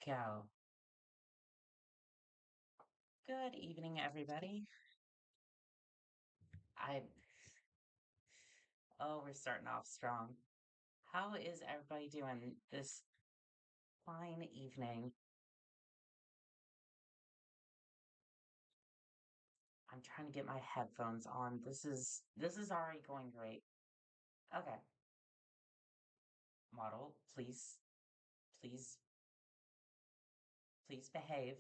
go. Good evening, everybody. I, we're starting off strong. How is everybody doing this fine evening? I'm trying to get my headphones on. This is already going great. Okay, model, please, please behave.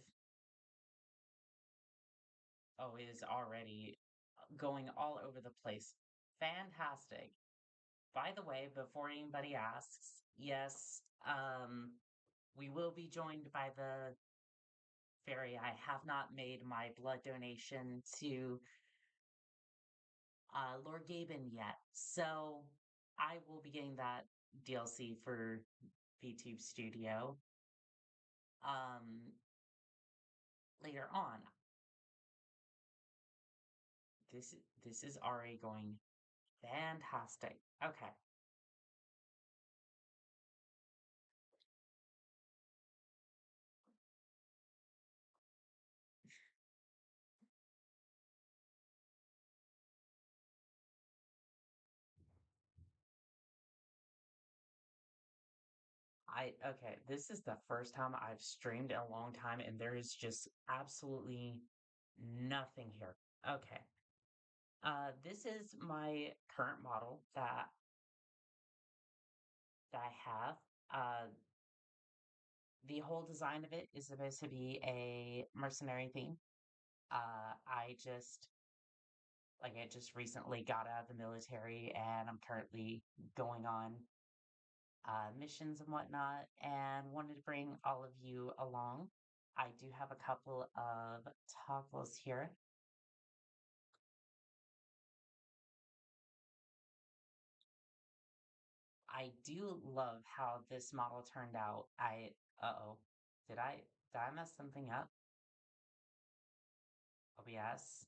Oh, it is already going all over the place. Fantastic. By the way, before anybody asks, yes, we will be joined by the fairy. I have not made my blood donation to Lord Gaben yet, so I will be getting that DLC for VTube Studio um, later on. This is already going fantastic. Okay, okay. This is the first time I've streamed in a long time, and there is just absolutely nothing here. Okay. This is my current model that I have. The whole design of it is supposed to be a mercenary theme. I just recently got out of the military and I'm currently going on missions and whatnot and wanted to bring all of you along. I do have a couple of toggles here. I do love how this model turned out. Uh-oh, did I, did I mess something up? Oh, yes.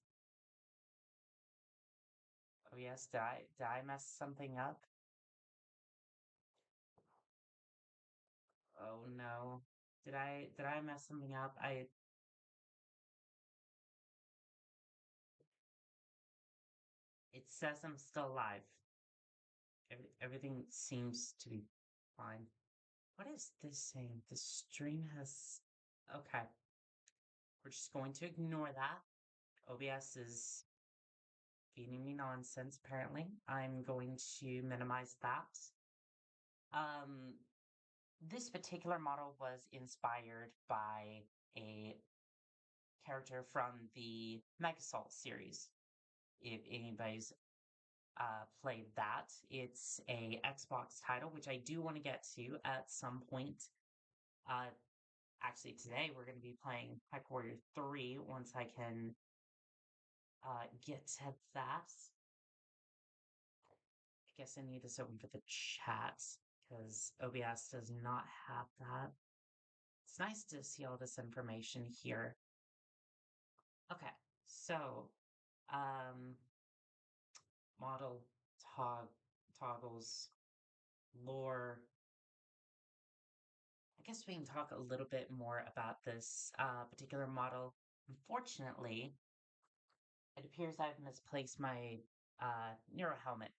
Oh, yes, did I mess something up? Oh no. Did I mess something up? It says I'm still alive. Everything seems to be fine. What is this saying? The stream has okay. We're just going to ignore that. OBS is feeding me nonsense, apparently. I'm going to minimize that. Um, this particular model was inspired by a character from the Megasalt series. If anybody's played that, it's a Xbox title, which I do want to get to at some point. Uh, Actually, today we're going to be playing Mechwarrior 3 once I can get to that. I guess I need this open for the chat because OBS does not have that. It's nice to see all this information here. Okay, so um, model toggles lore. I guess we can talk a little bit more about this particular model. Unfortunately, it appears I've misplaced my Neuro helmet.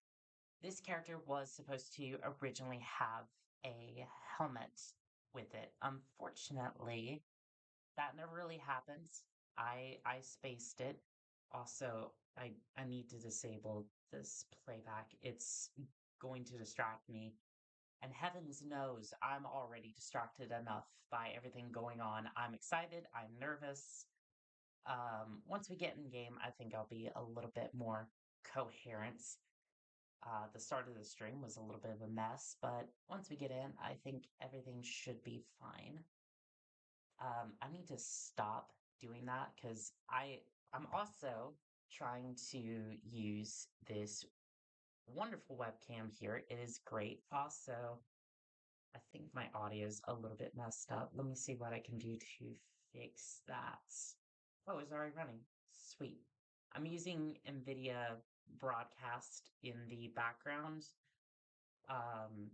This character was supposed to originally have a helmet with it. Unfortunately, that never really happens. I spaced it. Also, I need to disable this playback. It's going to distract me. And heavens knows I'm already distracted enough by everything going on. I'm excited, I'm nervous. Once we get in game, I think I'll be a little bit more coherent. The start of the stream was a little bit of a mess, but once we get in, I think everything should be fine. I need to stop doing that because I'm also trying to use this wonderful webcam here. It is great. Also, I think my audio is a little bit messed up. Let me see what I can do to fix that. Oh, it's already running. Sweet. I'm using NVIDIA Broadcast in the background um,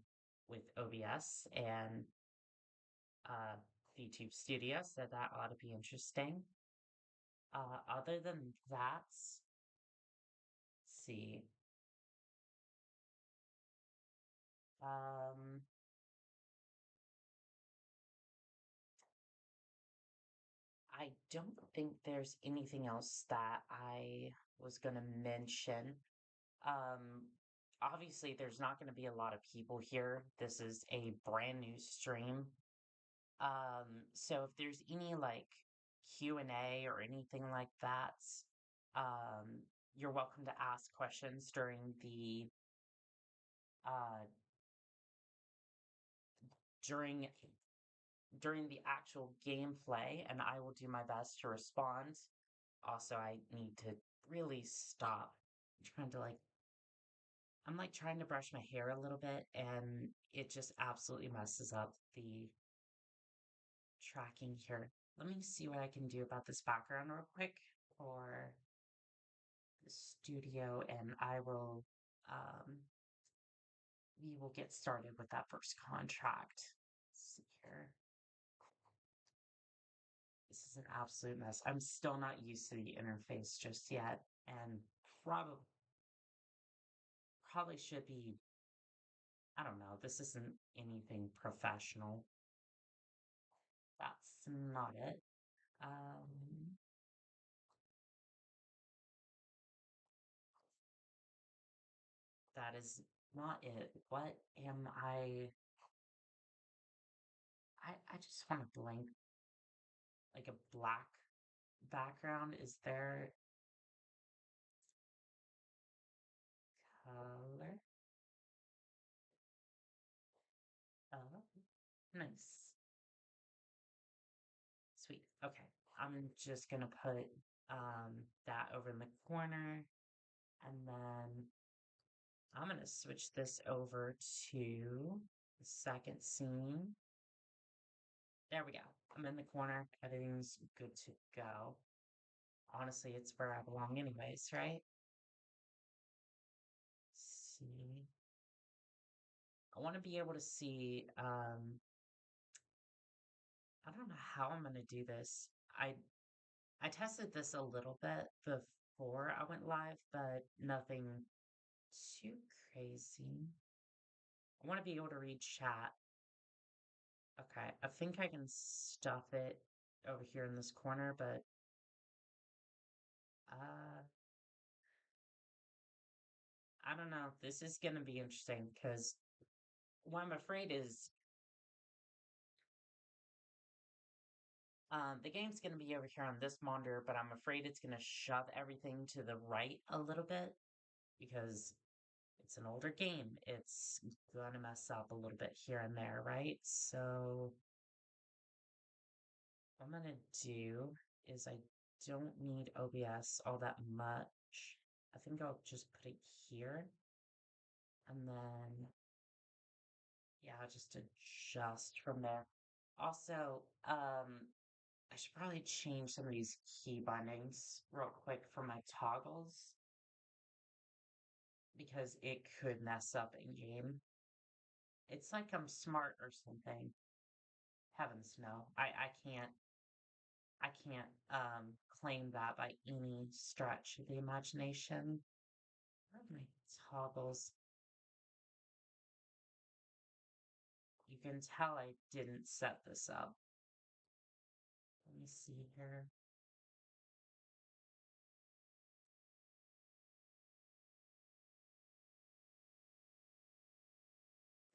with OBS, and YouTube studio, so that ought to be interesting. Other than that, let's see. Um, I don't think there's anything else that I was gonna mention. Um, Obviously, there's not gonna be a lot of people here. This is a brand new stream. So if there's any like Q&A or anything like that, um, you're welcome to ask questions uh during during the actual gameplay, and I will do my best to respond. Also, I need to really stop trying to I'm like trying to brush my hair a little bit, and it just absolutely messes up the tracking here. Let me see what I can do about this background real quick for the studio, and we will get started with that first contract. Let's see here. This is an absolute mess. I'm still not used to the interface just yet, and probably should be, I don't know, this isn't anything professional. That's not it. Um, that is not it. What am I just want a blank, like a black background. Is there color? Oh, nice. Sweet. Okay. I'm just gonna put that over in the corner, and then I'm gonna switch this over to the second scene. There we go. I'm in the corner. Everything's good to go. Honestly, it's where I belong anyways, right? See. I want to be able to see, I don't know how I'm going to do this. I tested this a little bit before I went live, but nothing too crazy. I want to be able to read chat. Okay, I think I can stuff it over here in this corner, but uh I don't know. This is going to be interesting because what I'm afraid is the game's going to be over here on this monitor, but I'm afraid it's going to shove everything to the right a little bit because it's an older game. It's going to mess up a little bit here and there, right? So what I'm going to do is I don't need OBS all that much. I think I'll just put it here and then, yeah, I'll just adjust from there. Also, I should probably change some of these key bindings real quick for my toggles because it could mess up in game. It's like I'm smart or something. Heavens no. I can't claim that by any stretch of the imagination. Where are my toggles? You can tell I didn't set this up. Let me see here.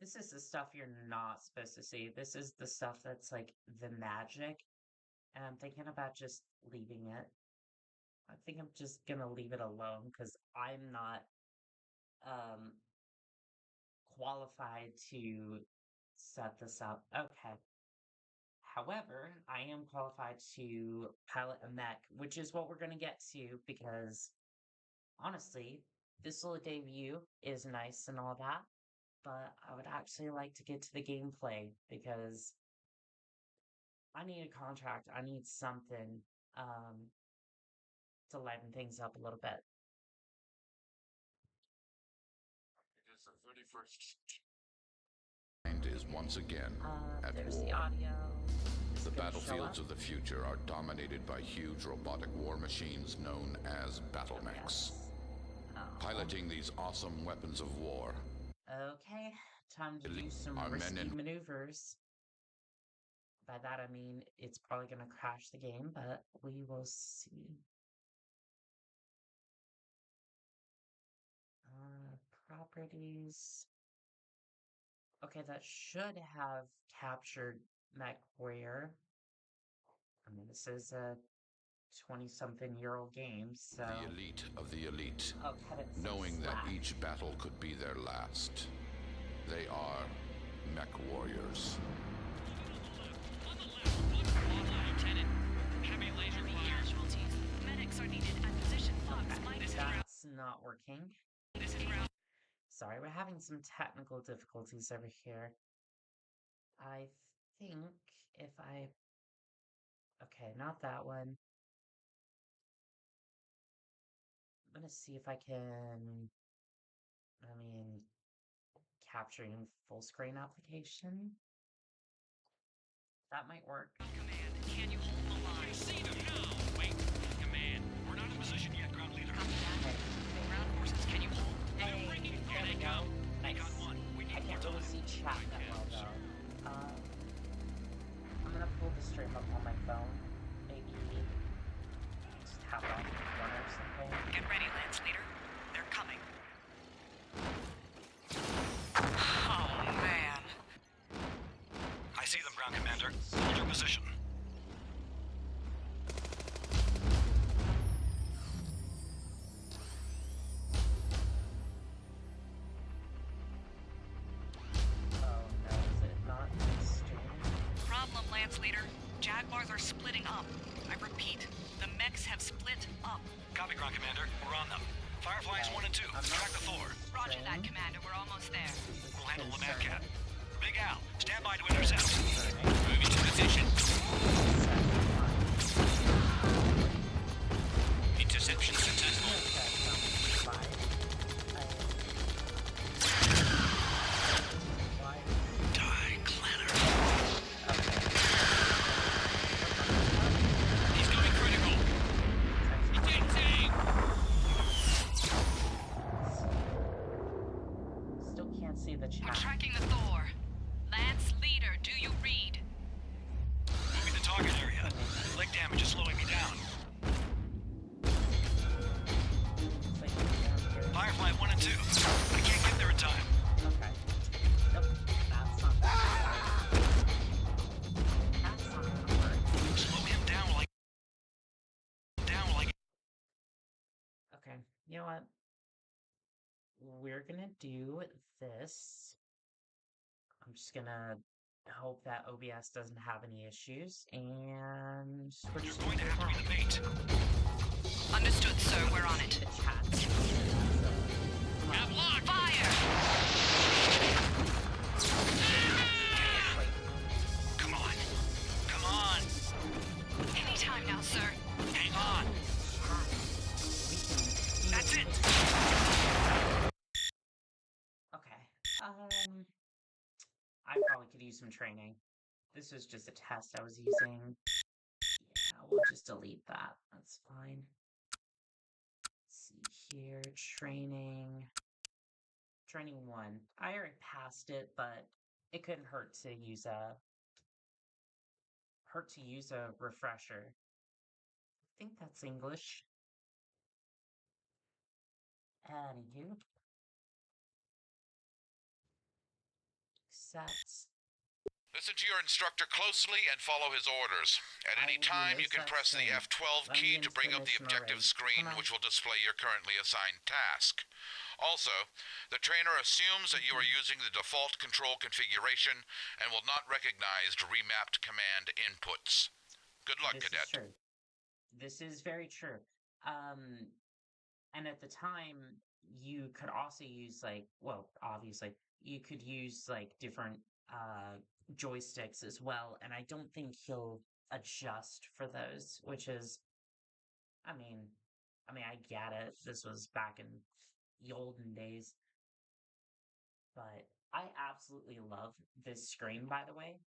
This is the stuff you're not supposed to see. This is the stuff that's like the magic. And I'm thinking about just leaving it. I think I'm just gonna leave it alone because I'm not um qualified to set this up. Okay. However, I am qualified to pilot a mech, which is what we're gonna get to because honestly, this little debut is nice and all that, but I would actually like to get to the gameplay because I need a contract. I need something um to liven things up a little bit. It is the 31st. Mind is once again at There's the war. audio. It's The gonna show battlefields up. of the future are dominated by huge robotic war machines known as battle mechs. Yes. Oh. Piloting these awesome weapons of war Okay, time to do some are men risky in maneuvers. By that I mean it's probably gonna crash the game, but we will see. Properties. Okay, that should have captured Mechwarrior. I mean, this is a 20-something-year-old game, so the elite of the elite, I'll cut it some knowing that slack. each battle could be their last. They are mech warriors. On the left, Lieutenant. Heavy laser fire. Casualties. Medics are needed at position Fox. Okay, This is that's not working. This is route. Sorry, we're having some technical difficulties over here. I think if I... Okay, not that one. I'm gonna see if I can... capturing full screen application. That might work. Command, can you hold the line? See them now. Wait, command. We're not in position yet, ground leader. Okay. Ground forces, can you hold? Hey, there we go. We Nice. got one. We I need more can't really time. see chat that well though. I'm gonna pull the stream up on my phone. Maybe just have it on one or something. Get ready, Lance leader. They're coming. Oh, man. I see them, ground commander. Hold your position. Oh no, is it not streaming? Problem, Lance leader. Jaguars are splitting up. I repeat, the mechs have split up. Copy, ground commander. We're on them. Fireflies 1 and 2. Track the Thor. Roger that, Commander. We're almost there. We'll handle the Mad Cat. Big Al, stand by to intercept. Moving to position. Interception successful. Die, Clanner. He's going critical. Detecting. Still can't see the We're chat. tracking the Thor. Lance leader, do you read? Moving the target area. Leg damage is slowing me down. It's like down here. Firefly 1 and 2. I can't get there in time. Okay. Nope, that's not that. That's not gonna work. Slow him down like. Okay, you know what? We're gonna do this. I'm just gonna hope that OBS doesn't have any issues, and we're You're just going to do have to that. be the bait. Understood, sir. We're on it. The chat. Have lock. Fire! Come on. Come on. Anytime now, sir. Hang on. That's it. Okay. I probably could use some training. This was just a test I was using. Yeah, we'll just delete that. That's fine. Let's see here. Training. Training 1. I already passed it, but it couldn't hurt to use a refresher. I think that's English. Anywho. Accept. Listen to your instructor closely and follow his orders. At any time, you can press the F12 key to bring up the objective screen, which will display your currently assigned task. Also, the trainer assumes that you are using the default control configuration and will not recognize remapped command inputs. Good luck, This Cadet. is true. This is very true. And at the time, you could also use obviously, you could use different joysticks as well, and I don't think he'll adjust for those, which is, I mean, I get it. This was back in the olden days, but I absolutely love this screen, by the way.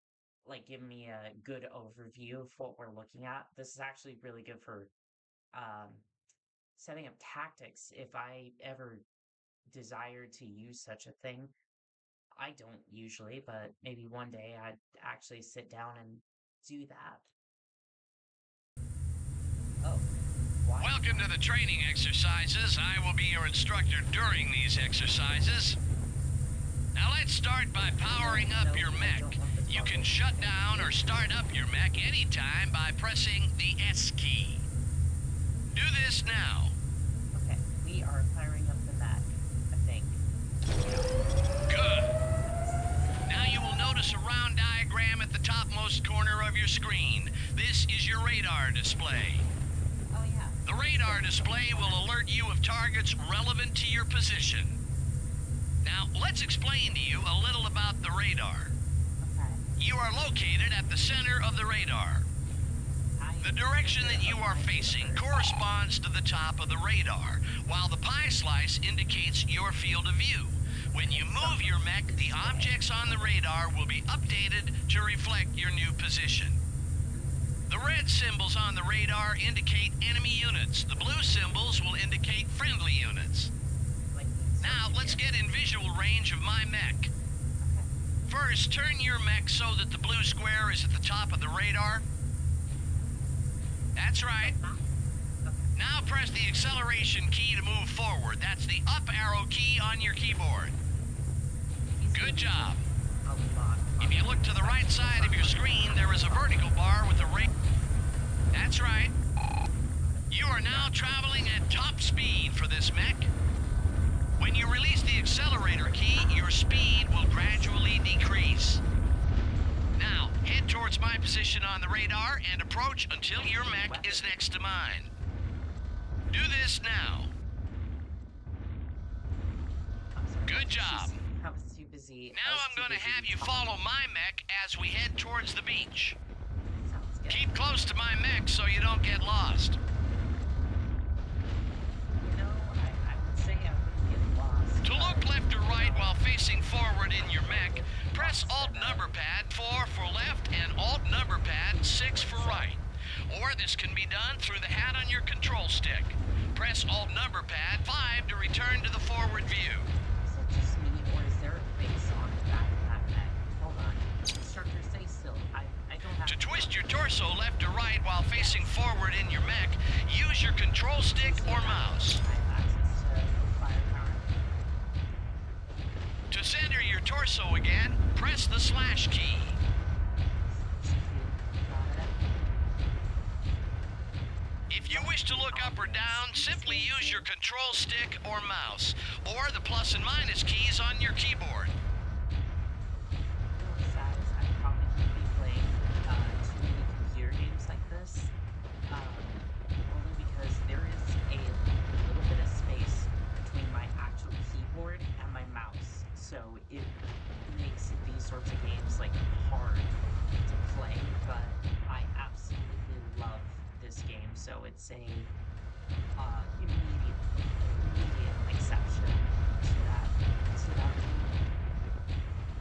like give me a good overview of what we're looking at. This is actually really good for um, setting up tactics if I ever desire to use such a thing. I don't usually, but maybe one day I'd actually sit down and do that. Oh, why? Welcome to the training exercises. I will be your instructor during these exercises. Now let's start by powering up your mech. You can shut down or start up your mech anytime by pressing the S key. Do this now. Okay, we are firing up the mech, I think. Good. Now you will notice a round diagram at the topmost corner of your screen. This is your radar display. Oh yeah. The radar display will alert you of targets relevant to your position. Now, let's explain to you a little about the radar. Okay. You are located at the center of the radar. The direction that you are facing corresponds to the top of the radar, while the pie slice indicates your field of view. When you move your mech, the objects on the radar will be updated to reflect your new position. The red symbols on the radar indicate enemy units. The blue symbols will indicate friendly units. Now, let's get in visual range of my mech. First, turn your mech so that the blue square is at the top of the radar. That's right. Now press the acceleration key to move forward. That's the up arrow key on your keyboard. Good job. If you look to the right side of your screen, there is a vertical bar with a ring. That's right. You are now traveling at top speed for this mech. When you release the accelerator key, your speed will gradually decrease. Now, head towards my position on the radar and approach until your mech is next to mine. Do this now. Good job. I was too busy. Now I'm going to have you follow my mech as we head towards the beach. Sounds good. Keep close to my mech so you don't get lost. You know, I would say I wouldn't get lost. To look left or right while facing forward in your mech, press Alt number pad 4 for left and Alt number pad 6 for right. Or this can be done through the hat on your control stick. Press Alt number pad 5 to return to the forward view. Is it just me, or is there a face on the back of that mech? Hold on. Instructor, stay still. I don't have To twist your torso left or right while facing forward in your mech, use your control stick or mouse. I have access to firepower. To center your torso again, press the slash key. Got it. If you wish to look up or down, simply use your control stick or mouse, or the plus and minus keys on your keyboard. What's sad is I probably could be playing too many computer games like this, only because there is a little bit of space between my actual keyboard and my mouse, so it makes these sorts of games like hard to play. But I absolutely love this game, so it's a immediate exception to that rule.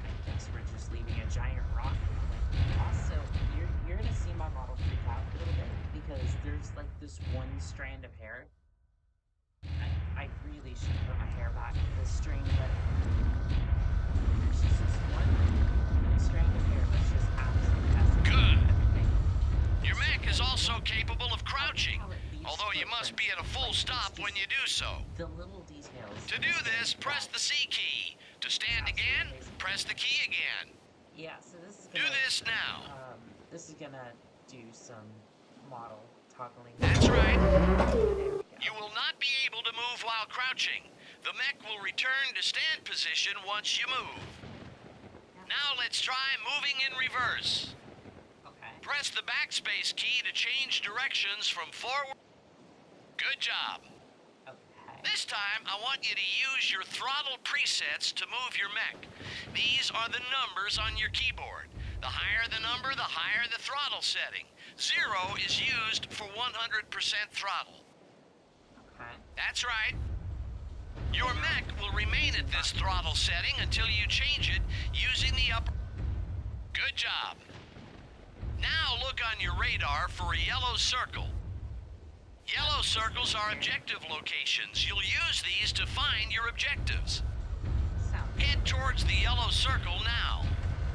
I guess we're just leaving a giant rock in the way. Also, you're gonna see my model freak out a little bit because there's like this one strand of hair. I really should put my hair back to this string, but there's just this one strand of hair that's just absolutely messing up Good. everything. Your mech is also capable of crouching, although you must be at a full stop when you do so. The little details. To do this, press the C key. To stand again, press the key again. Yeah, so this is Do gonna, this now. this is gonna do some model toggling. That's right. There we go. You will not be able to move while crouching. The mech will return to stand position once you move. Now let's try moving in reverse. Okay. Press the backspace key to change directions from forward. Good job. Okay. This time, I want you to use your throttle presets to move your mech. These are the numbers on your keyboard. The higher the number, the higher the throttle setting. 0 is used for 100% throttle. Okay. That's right. Your mech will remain at this throttle setting until you change it using the upper... Good job. Now look on your radar for a yellow circle. Yellow circles are objective locations. You'll use these to find your objectives. Head towards the yellow circle now.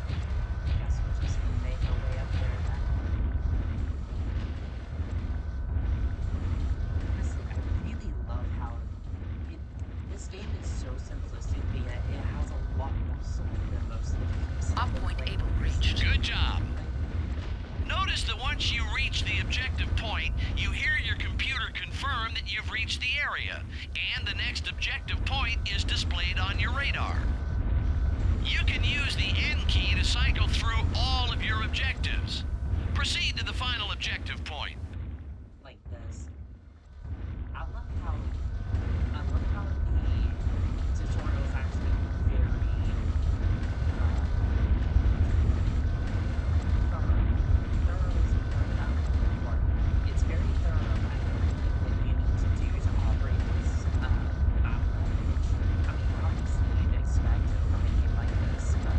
Guess we'll just make our way up there then. Honestly, I really love how this game is so simplistic, but yet it has a lot more soul than most of the games. Op point able reached. Good job. Notice that once you reach the objective point, you hear your computer confirm that you've reached the area, and the next objective point is displayed on your radar. You can use the N key to cycle through all of your objectives. Proceed to the final objective point. Like this. I love how the tutorial is actually very it's very thorough about what you need to do to operate this map, which, I mean, obviously you'd expect from a game like this, but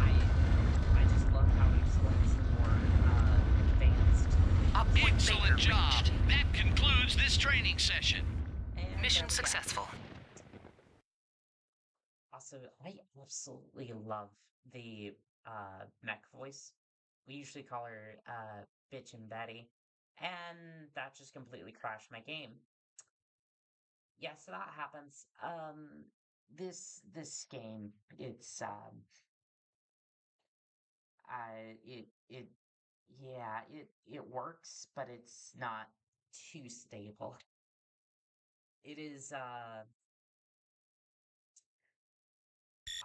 I just love how it explains the more advanced Excellent job. That concludes this training session. and Mission successful. Also, I absolutely love the mech voice. We usually call her Bitch and Betty, and that just completely crashed my game. Yeah, so that happens. This game, it's it works, but it's not too stable. It is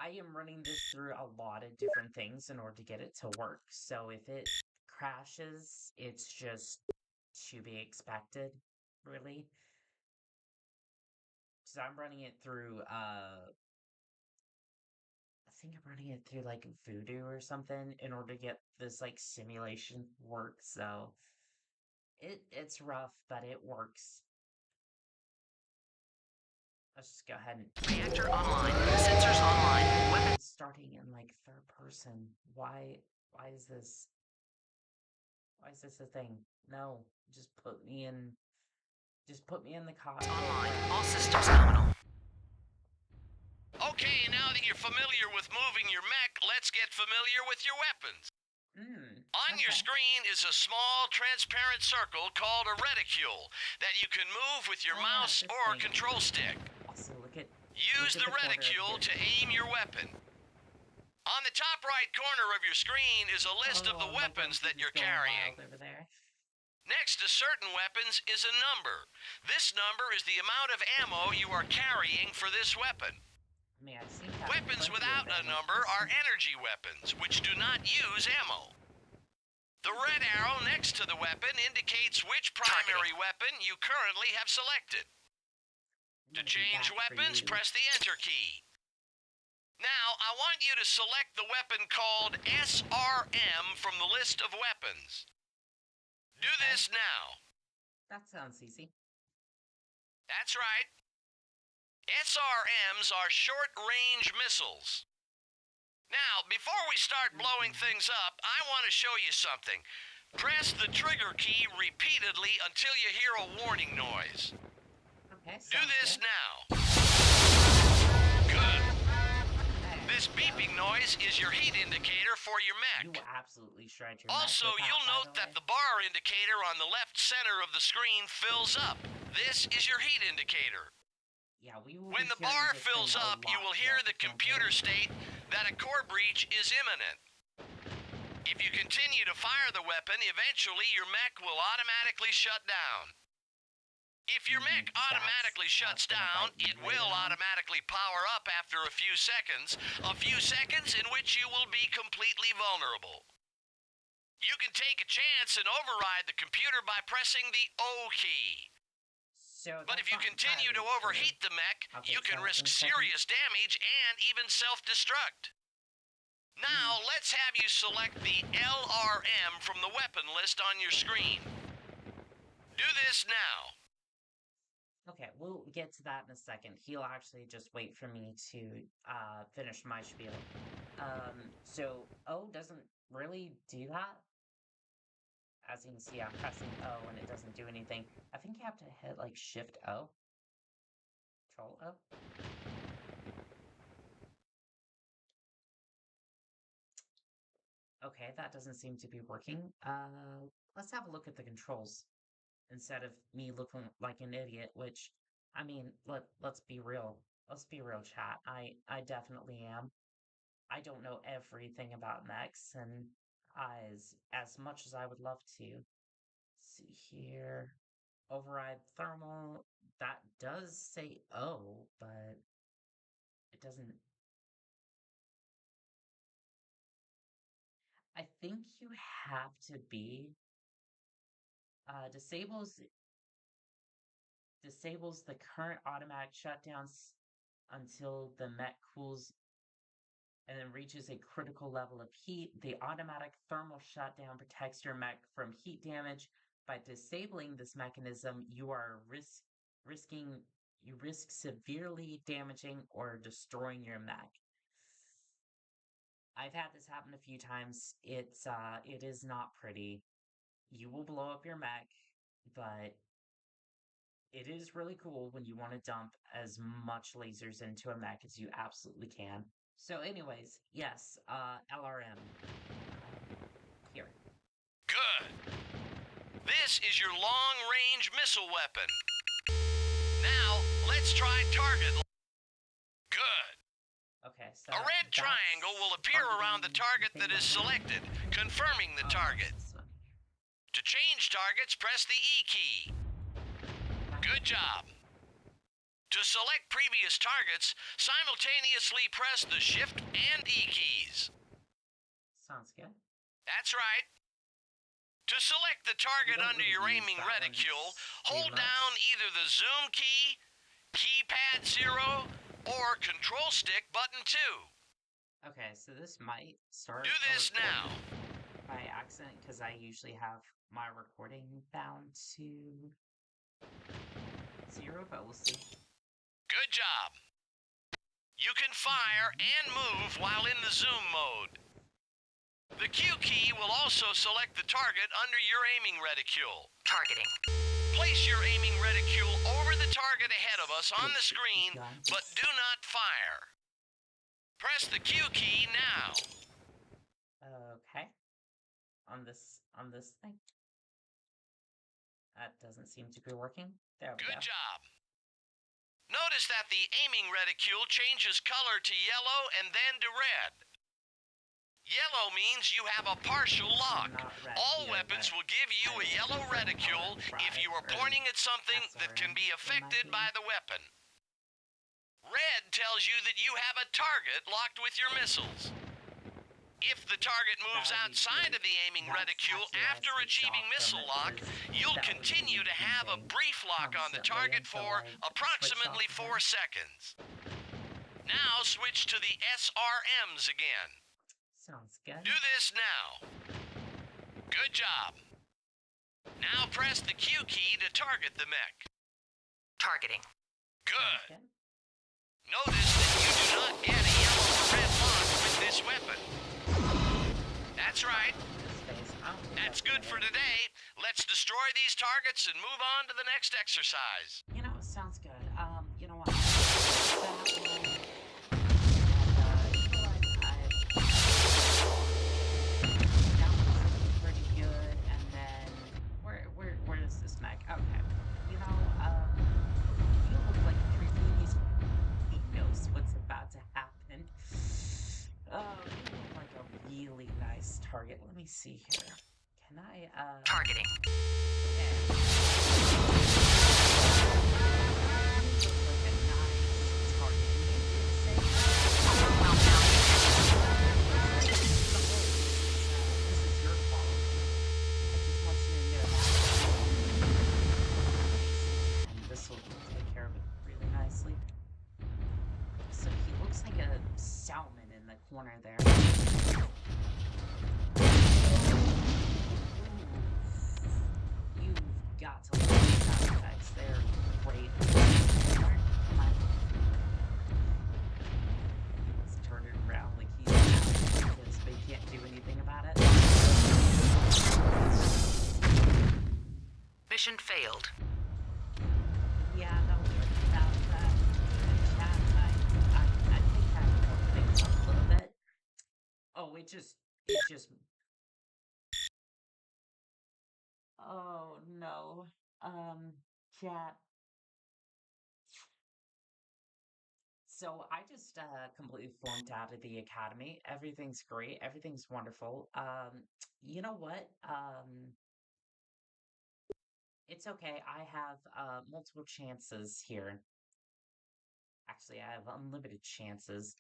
I am running this through a lot of different things in order to get it to work. So if it crashes, it's just to be expected, really. So I'm running it through I think I'm running it through like Voodoo or something in order to get this like simulation work. So it's rough, but it works. Let's just go ahead and Reactor online. Sensors online. Weapon. it's starting in like third person. Why is this a thing? No, just put me in the cockpit. Online. All systems nominal. Okay, now that you're familiar with moving your mech, let's get familiar with your weapons. On your Okay. screen is a small, transparent circle called a reticule that you can move with your Oh, yeah, mouse this or thing. control stick. Also, look at Use Look the at the corner of reticule your- to aim your weapon. On the top right corner of your screen is a list of the my weapons God, that you're he's going carrying. wild over there. Next to certain weapons is a number. This number is the amount of ammo you are carrying for this weapon. I mean, I've seen that Weapons plenty without of a them. number are energy weapons, which do not use ammo. The red arrow next to the weapon indicates which primary weapon you currently have selected. I'm To gonna do change that for weapons, you. press the Enter key. Now, I want you to select the weapon called SRM from the list of weapons. Do this now. That sounds easy. That's right. SRMs are short-range missiles. Now, before we start blowing things up, I want to show you something. Press the trigger key repeatedly until you hear a warning noise. Okay, Do sounds this good. now. Good. This beeping noise is your heat indicator for your You mech. absolutely shred your Also, mech with that, you'll by note that way. the bar indicator on the left center of the screen fills up. This is your heat indicator. Yeah, we will When be the hearing bar this fills thing a up, you lot will hear throughout the computer campaign. state that a core breach is imminent. If you continue to fire the weapon, eventually your mech will automatically shut down. If your mech automatically shuts gonna down, bite me it later will on. automatically power up after a few seconds in which you will be completely vulnerable. You can take a chance and override the computer by pressing the O key. So But that's if you not continue to entirely true. overheat the mech, Okay, you can so risk in a second- serious damage and even self-destruct. Now, let's have you select the LRM from the weapon list on your screen. Do this now. Okay, we'll get to that in a second. He'll actually just wait for me to finish my spiel. So O doesn't really do that? As you can see, I'm pressing O and it doesn't do anything. I think you have to hit like Shift O. Control O. Okay, that doesn't seem to be working. Let's have a look at the controls instead of me looking like an idiot, which, I mean, let's be real. Let's be real, chat. I definitely am. I don't know everything about mechs, and as much as I would love to. Let's see here. Override thermal. That does say O, but it doesn't. I think you have to be disables the current automatic shutdowns until the mech cools and then reaches a critical level of heat. The automatic thermal shutdown protects your mech from heat damage. By disabling this mechanism, you risk severely damaging or destroying your mech. I've had this happen a few times. It is not pretty. You will blow up your mech, but it is really cool when you want to dump as much lasers into a mech as you absolutely can. So anyways, yes, LRM. Here. Good. This is your long-range missile weapon. Now, let's try target. Good. Okay, so a red triangle will appear around the target that is selected, confirming the target. To change targets, press the E key. Good job. To select previous targets, simultaneously press the Shift and E keys. Sounds good. That's right. To select the target under your aiming reticule, hold down either the Zoom key, Keypad 0, or Control Stick button 2. Okay, so this might start... Do this now. By accident, because I usually have my recording bound to 0, but we'll see. Good job. You can fire and move while in the zoom mode. The Q key will also select the target under your aiming reticule. Targeting. Place your aiming reticule over the target ahead of us on the screen, but do not fire. Press the Q key now. Okay. On this thing. That doesn't seem to be working. There we go. Good job. Notice that the aiming reticule changes color to yellow and then to red. Yellow means you have a partial lock. All weapons will give you a yellow reticule if you are pointing at something that can be affected by the weapon. Red tells you that you have a target locked with your missiles. If the target moves outside of the aiming reticule after achieving missile lock, you'll continue to have a brief lock on the target for approximately 4 seconds. Now switch to the SRMs again. Sounds good. Do this now. Good job. Now press the Q key to target the mech. Targeting. Good. Notice that you do not get a yellow or red lock with this weapon. That's right. That's good for today. Let's destroy these targets and move on to the next exercise. You know, it sounds good. You know what? Pretty good. And then where is this mech? Okay. You know, you look like he knows what's about to happen. You look like a really nice target. Let me see here. Can I, Targeting. Yeah. Salmon in the corner there. You've got to look at the sound effects. They're great. Come on. Let's turn it around like he's because they can't do anything about it. Mission failed. Yeah, that was really bad. Chat. I think I helped things up a little bit. Oh, it just. Oh no. Chat. So I just completely flunked out of the academy. Everything's great. Everything's wonderful. You know what? It's okay. I have multiple chances here. Actually, I have unlimited chances.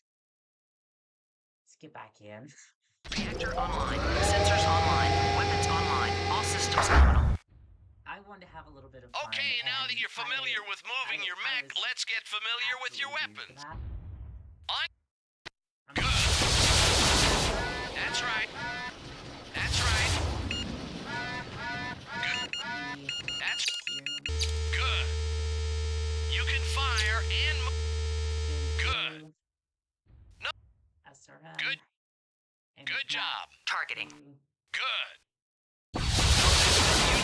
Let's get back in. Reactor online. Sensors online. Weapons online. All systems nominal. I wanted to have a little bit of fun. Okay, now that and you're familiar with moving your I mech, was let's get familiar with your absolutely used to weapons. that. I'm I'm good. That's right. That's right. Good. That's good. You can fire and move. Good. No. SRM. Good. And Good job. Targeting. Good. You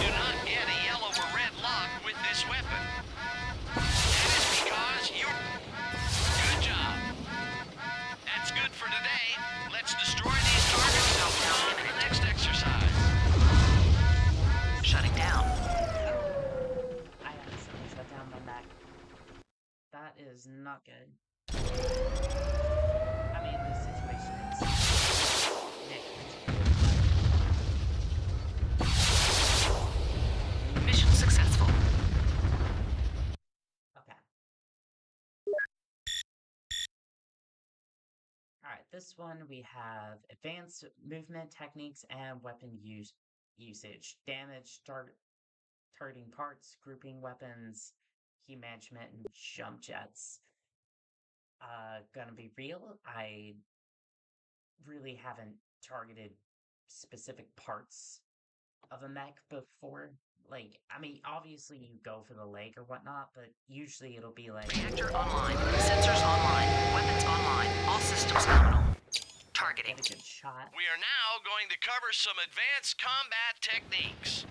do not get a yellow or red lock with this weapon. That is because you're... Good job. That's good for today. Let's destroy these targets and move on to the next exercise. Shutting down. I accidentally shut down my Mac. That is not good. I mean, the situation is Mission successful. okay. Alright, this one we have advanced movement techniques and weapon usage. Damage, targeting parts, grouping weapons, key management, and jump jets. Gonna be real, I really haven't targeted specific parts of a mech before. Like, I mean, obviously you go for the leg or whatnot, but usually it'll be like... Reactor online. Sensors online. Weapons online. All systems nominal. Targeting. Get a good shot. We are now going to cover some advanced combat techniques.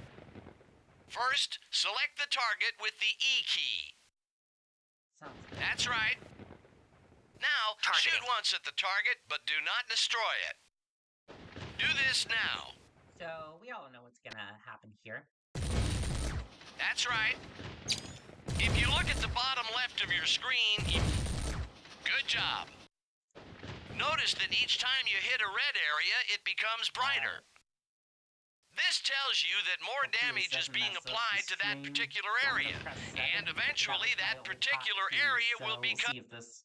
First, select the target with the E key. Sounds good. That's right. Now, Targeting. shoot once at the target, but do not destroy it. Do this now. So, we all know what's gonna happen here. That's right. If you look at the bottom left of your screen, good job. Notice that each time you hit a red area, it becomes brighter. This tells you that more damage is being applied to that particular area, and eventually that particular area will become... See if this...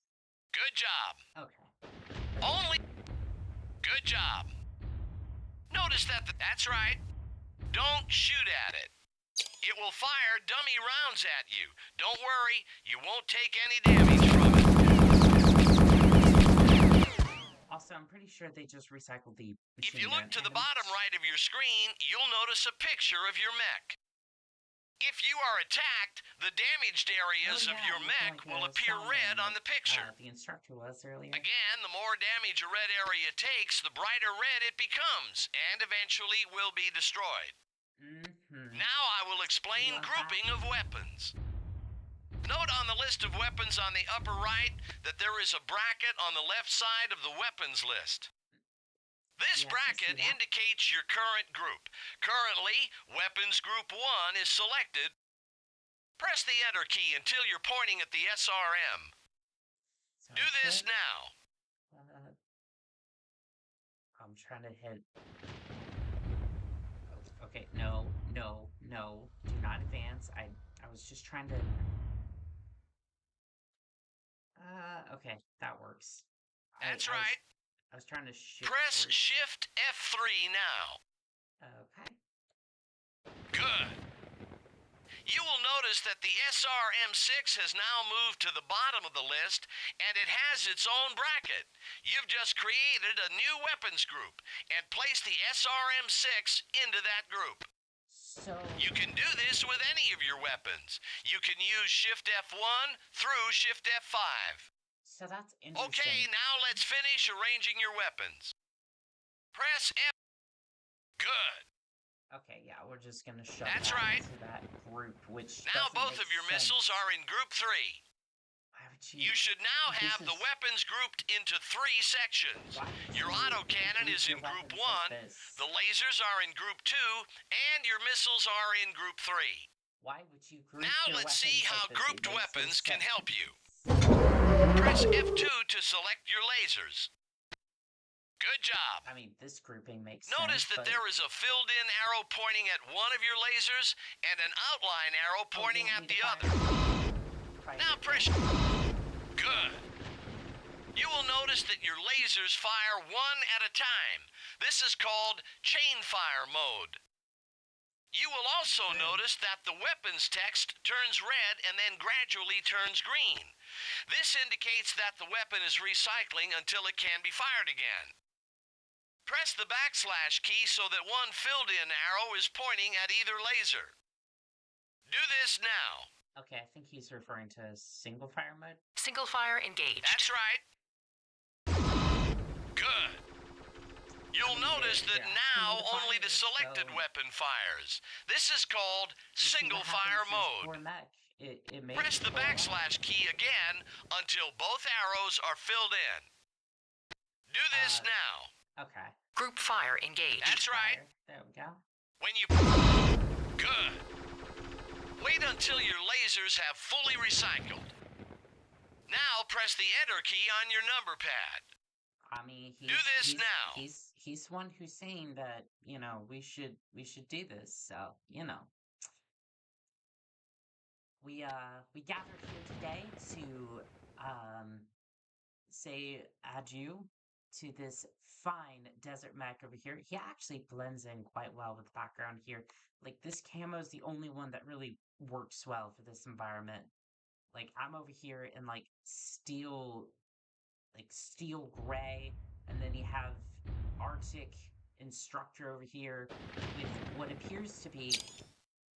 Good job. Okay. Only... Good job. Notice that that's right. Don't shoot at it. It will fire dummy rounds at you. Don't worry, you won't take any damage from it. Also, I'm pretty sure they just recycled the If machine you look gun to the animals. bottom right of your screen, you'll notice a picture of your mech. If you are attacked, the damaged areas of your mech will appear red on the picture. The instructor was earlier. Again, the more damage a red area takes, the brighter red it becomes, and eventually will be destroyed. Now I will explain grouping of weapons. Note on the list of weapons on the upper right that there is a bracket on the left side of the weapons list. This bracket indicates your current group. Currently, Weapons Group 1 is selected. Press the Enter key until you're pointing at the SRM. Do this now. I'm trying to hit... Okay, no. Do not advance. I was just trying to... okay, that works. That's right. I was trying to shift... Press Shift F3 now. Okay. Good. You will notice that the SRM-6 has now moved to the bottom of the list, and it has its own bracket. You've just created a new weapons group, and placed the SRM-6 into that group. So... You can do this with any of your weapons. You can use Shift F1 through Shift F5. So that's interesting. Okay, now let's finish arranging your weapons. Press F. Good. Okay, yeah, we're just gonna shove That's that right. into that group, which Now doesn't both make of your sense. missiles are in Group 3. Why would You should now This have the is- weapons grouped into 3 sections. Why would Your you autocannon group is your in Group weapons 1, like this? the lasers are in Group 2, and your missiles are in Group 3. Why would you group Now your let's see weapons how like this? It grouped makes no weapons can sense. help you. Press F2 to select your lasers. Good job. I mean, this grouping makes Notice sense. that there is a filled-in arrow pointing at one of your lasers and an outline arrow pointing at the other. Now press... Good. You will notice that your lasers fire one at a time. This is called chain fire mode. You will also notice that the weapons text turns red and then gradually turns green. This indicates that the weapon is recycling until it can be fired again. Press the backslash key so that one filled-in arrow is pointing at either laser. Do this now. Okay, I think he's referring to single fire mode. Single fire engaged. That's right. Good. You'll notice that now only the selected weapon fires. This is called single fire mode. Press the backslash key again until both arrows are filled in. Do this now. Okay. Group fire engaged. That's right. There we go. When you... Good. Wait until your lasers have fully recycled. Now press the enter key on your number pad. I mean, now. He's one who's saying that, you know, we should do this. So, you know, we gathered here today to say adieu to this fine desert mech over here. He actually blends in quite well with the background here. Like, this camo is the only one that really works well for this environment. Like, I'm over here in like steel gray, and then you have Arctic instructor over here with what appears to be,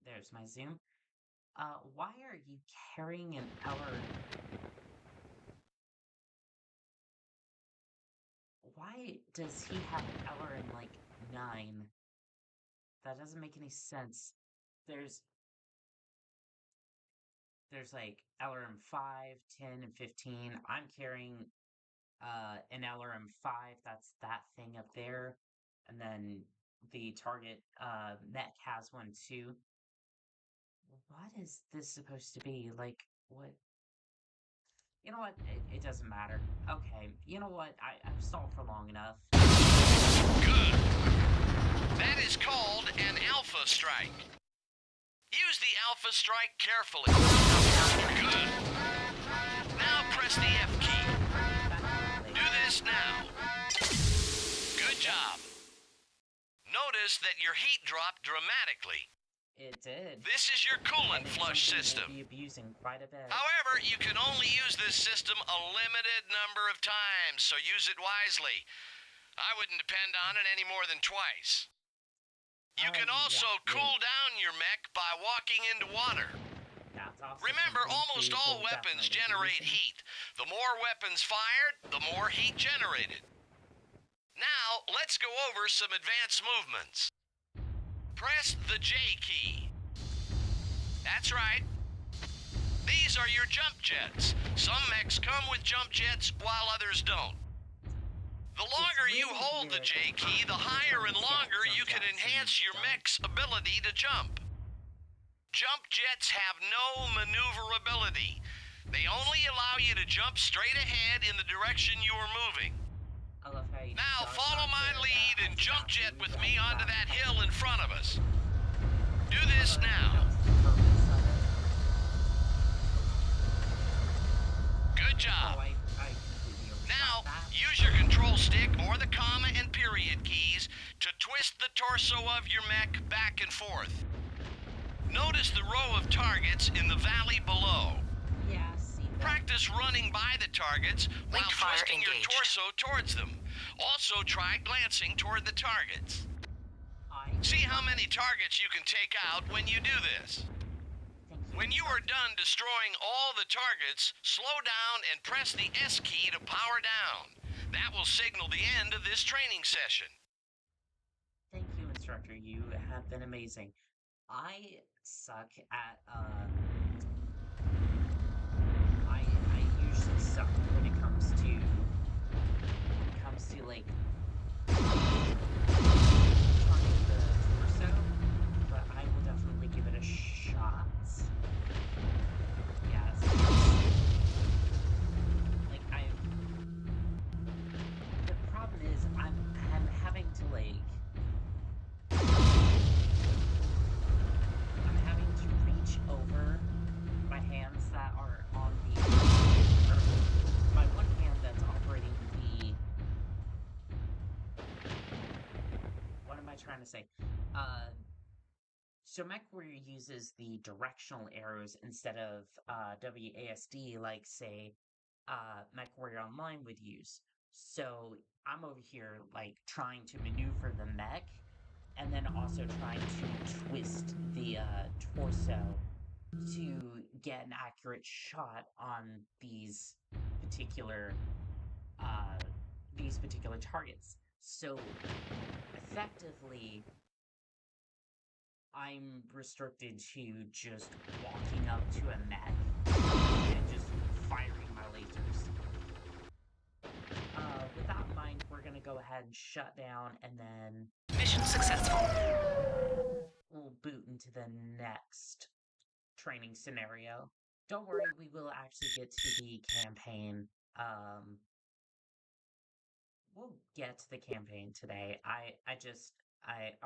there's my zoom. Why are you carrying an Eller? Why does he have an Eller in like 9? That doesn't make any sense. There's like LRM 5, 10, and 15. I'm carrying an LRM 5, that's that thing up there. And then the target mech has one too. What is this supposed to be? Like, what? You know what? It doesn't matter. Okay, you know what? I've stalled for long enough. Good. That is called an alpha strike. Use the alpha strike carefully. Good. Now press the F key. Do this now. Good job. Notice that your heat dropped dramatically. It did. This is your coolant flush system. We'll be abusing quite a bit. However, you can only use this system a limited number of times, so use it wisely. I wouldn't depend on it any more than twice. You can also cool down your mech by walking into water. That's awesome. Remember, almost all weapons generate heat. The more weapons fired, the more heat generated. Now, let's go over some advanced movements. Press the J key. That's right. These are your jump jets. Some mechs come with jump jets while others don't. The longer you hold the J key, the higher and longer you can enhance your mech's ability to jump. Jump jets have no maneuverability. They only allow you to jump straight ahead in the direction you are moving. Now follow my lead and jump jet with me onto that hill in front of us. Do this now. Good job. Now, use your control stick or the comma and period keys to twist the torso of your mech back and forth. Notice the row of targets in the valley below. Yeah, see that. Practice running by the targets while twisting your engaged. torso towards them. Also try glancing toward the targets. See how many targets you can take out when you do this. When you are done destroying all the targets, slow down and press the S key to power down. That will signal the end of this training session. Thank you, instructor. You have been amazing. I suck at I usually suck when it comes to like targeting the torso, but I will definitely give it a shot. Yes. Like the problem is I'm having to I'm having to reach over my hands that are on the or my one hand that's operating the what am I trying to say? So Mechwarrior uses the directional arrows instead of WASD, like say Mechwarrior Online would use. So I'm over here like trying to maneuver the mech, and then also trying to twist the torso to get an accurate shot on particular these particular targets. So effectively, I'm restricted to just walking up to a mech and just firing my lasers. With that in mind, we're gonna go ahead and shut down, and then Mission successful. we'll boot into the next training scenario. Don't worry, we will actually get to the campaign. We'll get to the campaign today. I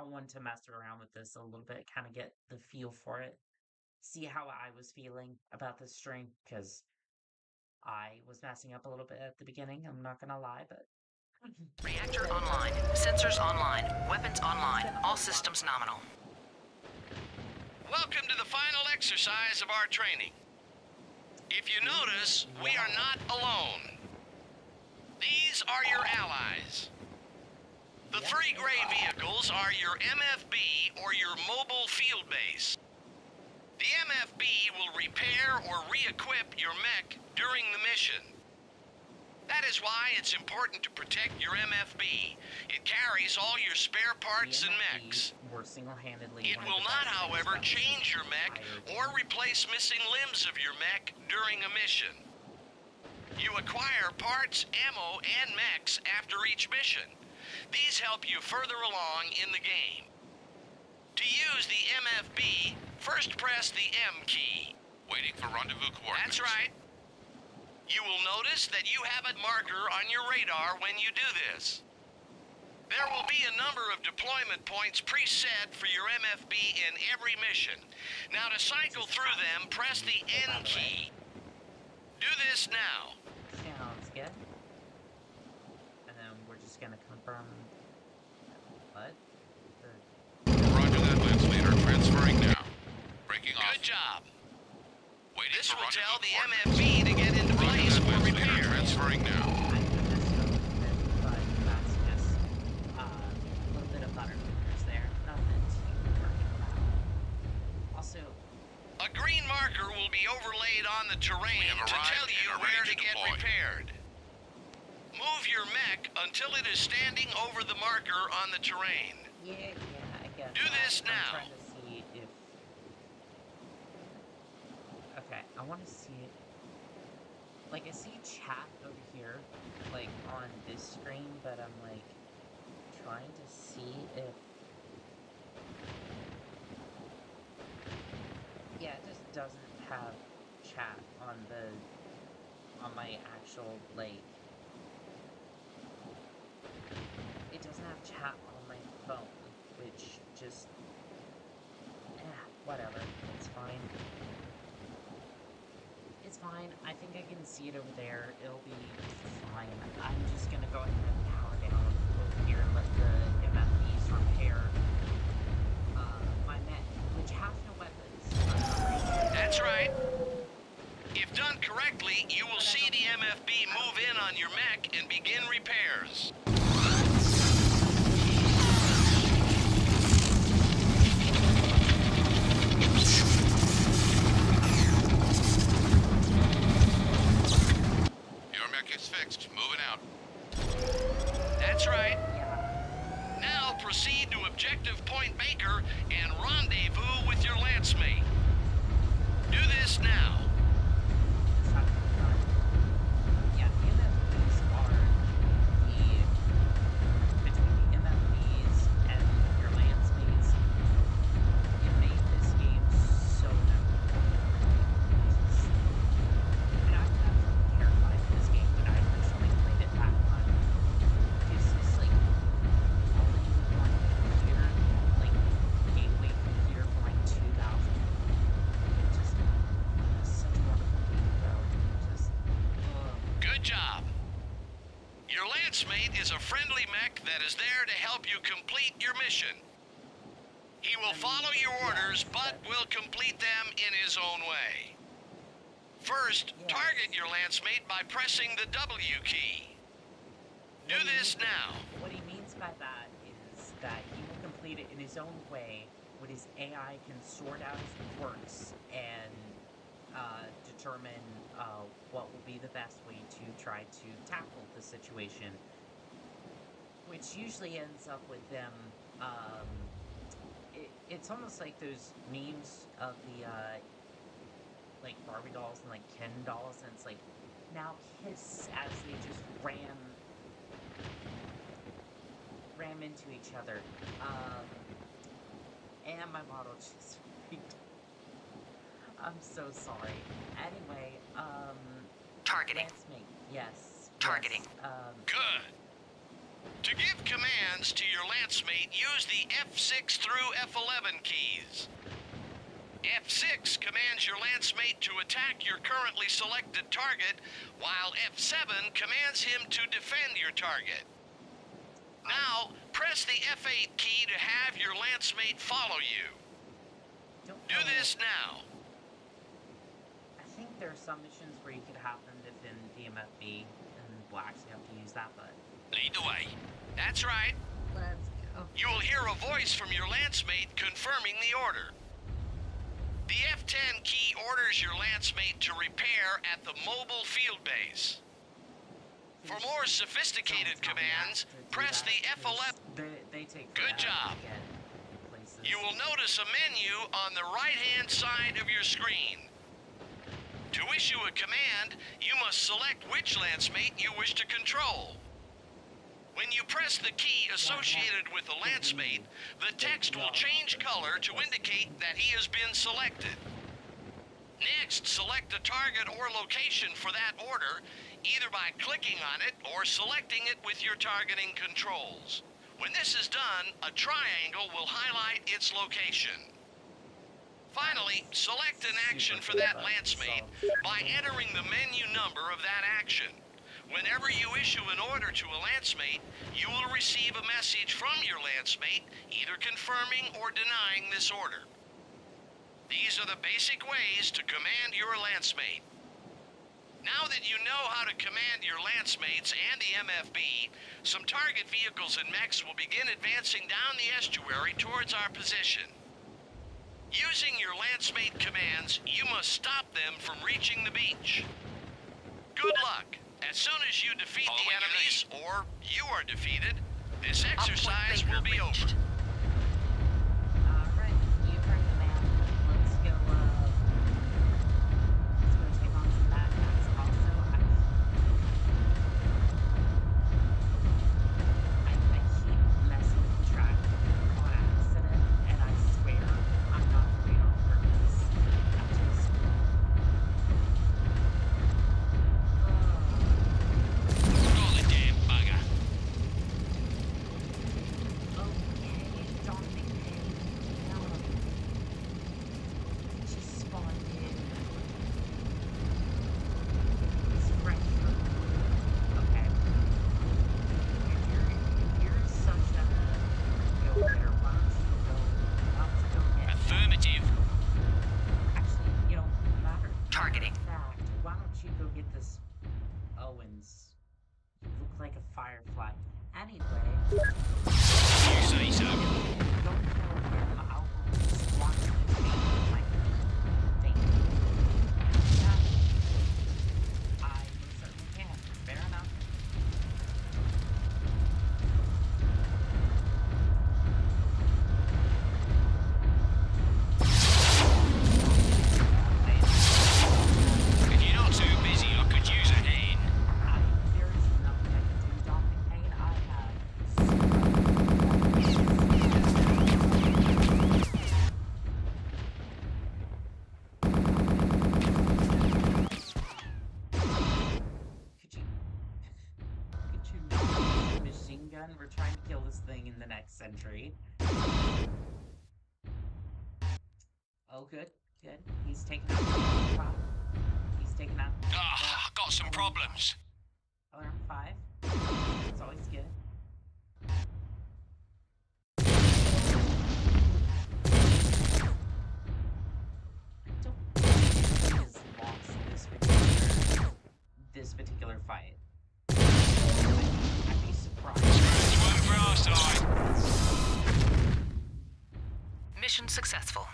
wanted to mess around with this a little bit, kind of get the feel for it, see how I was feeling about this stream, because I was messing up a little bit at the beginning. I'm not gonna lie, but Reactor online. Sensors online. Weapons online. All systems nominal. Welcome to the final exercise of our training. If you notice, we are not alone. These are your allies. The three gray vehicles are your MFB or your mobile field base. The MFB will repair or re-equip your mech during the mission. That is why it's important to protect your MFB. It carries all your spare parts and mechs. It will not, however, change your mech or replace missing limbs of your mech during a mission. You acquire parts, ammo, and mechs after each mission. These help you further along in the game. To use the MFB, first press the M key. Waiting for rendezvous coordinates. That's right. You will notice that you have a marker on your radar when you do this. There will be a number of deployment points preset for your MFB in every mission. Now to cycle through them, press the N key. Do this now. sounds good. And then we're just gonna confirm what? Roger that, Lance Leader. Transferring now. Breaking off. Good job. Waiting This for will tell the rendezvous MFB to get into coordinates. place Roger that, for Lance Leader. repairs. Transferring now. I messed up a bit, but that's just a little bit of butterfingers there. Nothing too worrying about. Also, A green marker will be overlaid on the terrain have to arrived tell you and are where ready to to get deploy. repaired. Move your mech until it is standing over the marker on the terrain. yeah, I guess. Do this I'm now. trying to see if. Okay, I want to see it. Like, I see chat over here, like, on this screen, but I'm, like, trying to see if. Yeah, it just doesn't have chat on my actual, like. It doesn't have chat on my phone, which just. Whatever. It's fine. It's fine. I think I can see it over there. It'll be fine. I'm just gonna go ahead and power down over here and let the MFBs repair my mech, which has no weapons. That's right. If done correctly, you will see the MFB move in on your mech and begin repairs. Your mech is fixed. Moving out. That's right. Yeah. Now proceed to Objective Point Baker Good job. Your lance mate is a friendly mech that is there to help you complete your mission. He will follow your orders, but will complete them in his own way. First, target your lance mate by pressing the W key. Do this now. What he means by that is that he will complete it in his own way, when his AI can sort out his quirks and determine what will be the best way to try to tackle the situation, which usually ends up with them. It's almost like those memes of the like Barbie dolls and like Ken dolls, and it's like, now kiss, as they just ram into each other. And my model just freaked. I'm so sorry. Anyway, Targeting. Lance mate, yes. Targeting. Yes, Good. To give commands to your lance mate, use the F6 through F11 keys. F6 commands your lance mate to attack your currently selected target, while F7 commands him to defend your target. Now, press the F8 key to have your lance mate follow you. Do this now. I think there are some missions where you could have them within DMFB, and blacks you have to use that, but... Lead the way. That's right. Let's go. You will hear a voice from your lance mate confirming the order. The F10 key orders your lance mate to repair at the mobile field base. For more sophisticated commands, press the F11. They take Good job. to get places. You will notice a menu on the right-hand side of your screen. To issue a command, you must select which lance mate you wish to control. When you press the key associated with the lance mate, the text will change color to indicate that he has been selected. Next, select the target or location for that order, either by clicking on it or selecting it with your targeting controls. When this is done, a triangle will highlight its location. Finally, select an action for that lance mate by entering the menu number of that action. Whenever you issue an order to a lance mate, you will receive a message from your lance mate, either confirming or denying this order. These are the basic ways to command your lance mate. Now that you know how to command your lance mates and the MFB, some target vehicles and mechs will begin advancing down the estuary towards our position. Using your lance mate commands, you must stop them from reaching the beach. Good luck. As soon as you defeat the enemies, or you are defeated, this exercise will be over. Alright, you heard the man. Let's go take on some bad guys. Also, I keep messing with the track on accident, and I swear I'm not doing it on purpose. I'm just... Oh, the damn bugger. Okay, don't think no. Just spawned in. It's fresh food. Okay. If you're such a go-getter, why don't you go get Affirmative. Actually, you know, matter Targeting. of fact, why don't you go get this Owens? You look like a firefly. Anyway, You say so. don't kill him. I'll squash his feet with my thing. Yeah, I certainly can. Fair enough. If you're not too busy, I could use a hand. There is nothing I can do, Dr. Payne. I have could you not use a machine gun? We're trying to kill this thing in the next century. Oh, good, good. He's taking out the prop. He's taking out. Got some problems. fight. I'd be surprised. Mission successful.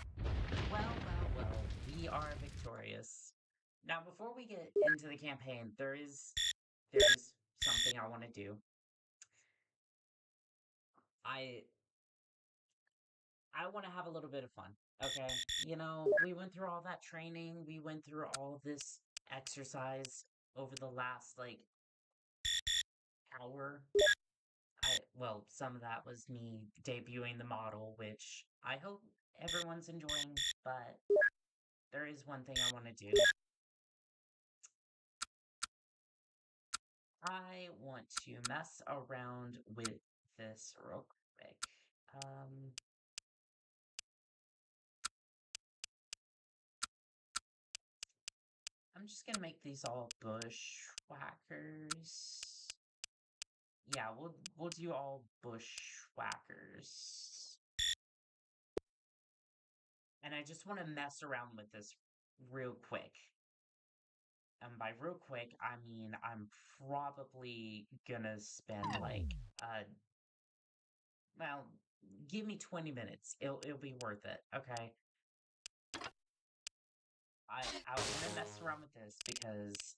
Well, we are victorious. Now, before we get into the campaign, there is something I want to do. I want to have a little bit of fun, okay? You know, we went through all that training, we went through all of this exercise over the last, like, hour. Well, some of that was me debuting the model, which I hope everyone's enjoying, but there is one thing I want to do. I want to mess around with this real quick. I'm just gonna make these all bushwhackers. Yeah, we'll do all bushwhackers. And I just want to mess around with this real quick. And by real quick, I mean I'm probably gonna spend like well, give me 20 minutes. It'll be worth it, okay? I want to mess around with this because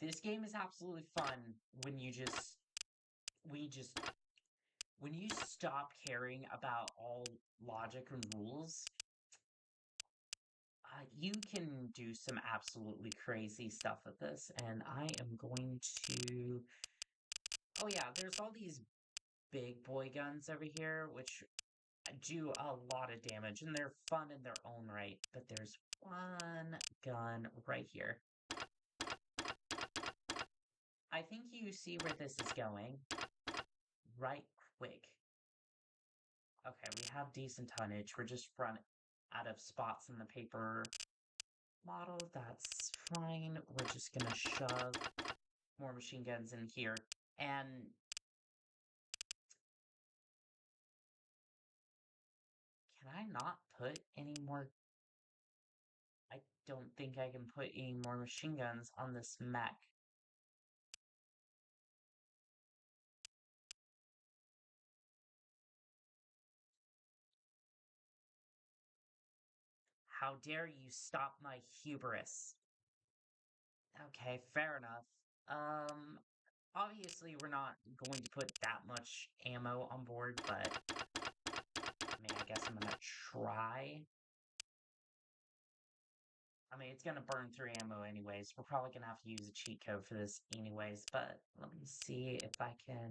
this game is absolutely fun when you stop caring about all logic and rules. You can do some absolutely crazy stuff with this, and I am going to... Oh yeah, there's all these big boy guns over here, which do a lot of damage, and they're fun in their own right, but there's one gun right here. I think you see where this is going. Right quick. Okay, we have decent tonnage. We're just running out of spots in the paper model. That's fine. We're just gonna shove more machine guns in here. And can I not put any more? I don't think I can put any more machine guns on this mech. How dare you stop my hubris? Okay, fair enough. Obviously we're not going to put that much ammo on board, but I mean, I guess I'm gonna try. I mean, it's gonna burn through ammo anyways. We're probably gonna have to use a cheat code for this anyways, but let me see if I can...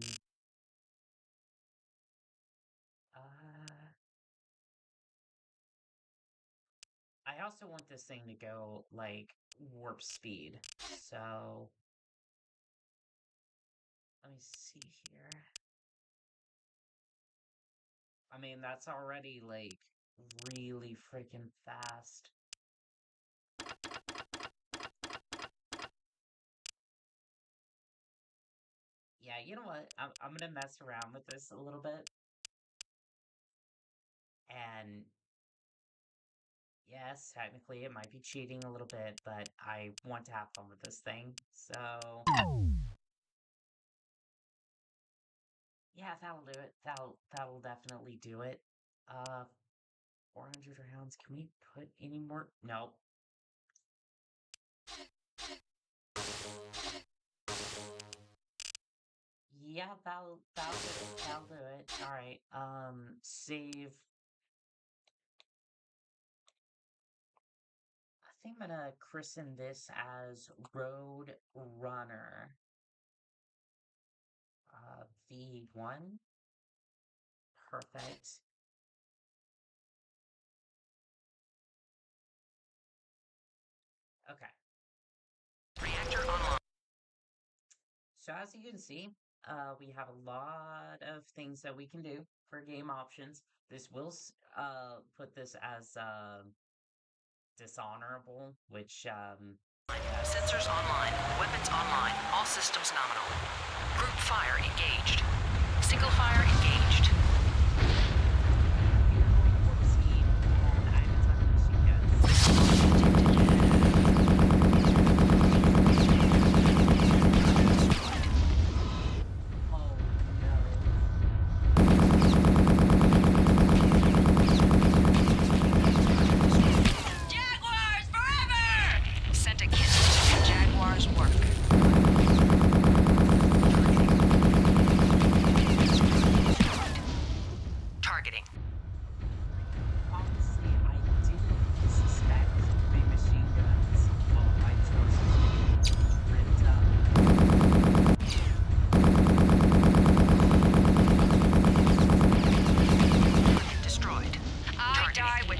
I also want this thing to go, like, warp speed, so... Let me see here. I mean, that's already, like, really freaking fast. Yeah, you know what? I'm gonna mess around with this a little bit. And yes, technically it might be cheating a little bit, but I want to have fun with this thing, so... Yeah, that'll do it. That'll definitely do it. 400 rounds. Can we put any more? Nope. Yeah, that'll do it. That'll do it. Alright, save. I think I'm gonna christen this as Road Runner. V1. Perfect. Okay. Reactor online. So as you can see, we have a lot of things that we can do for game options. This will put this as dishonorable, which Sensors online. Weapons online. All systems nominal. Group fire engaged. Single fire engaged.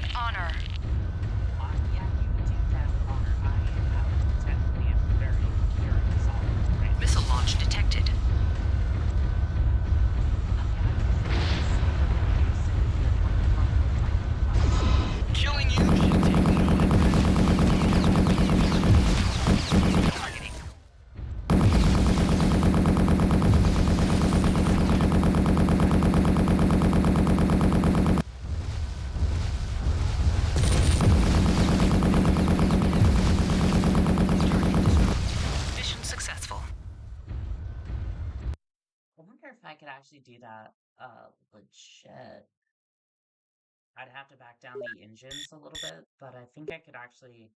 with honor. Yeah, you can do that with honor. I technically am very curious on it. Right? Missile launch detected. Killing you should take no advantage. Targeting. Mission successful. I wonder if I could actually do that legit. I'd have to back down the engines a little bit, but I think I could actually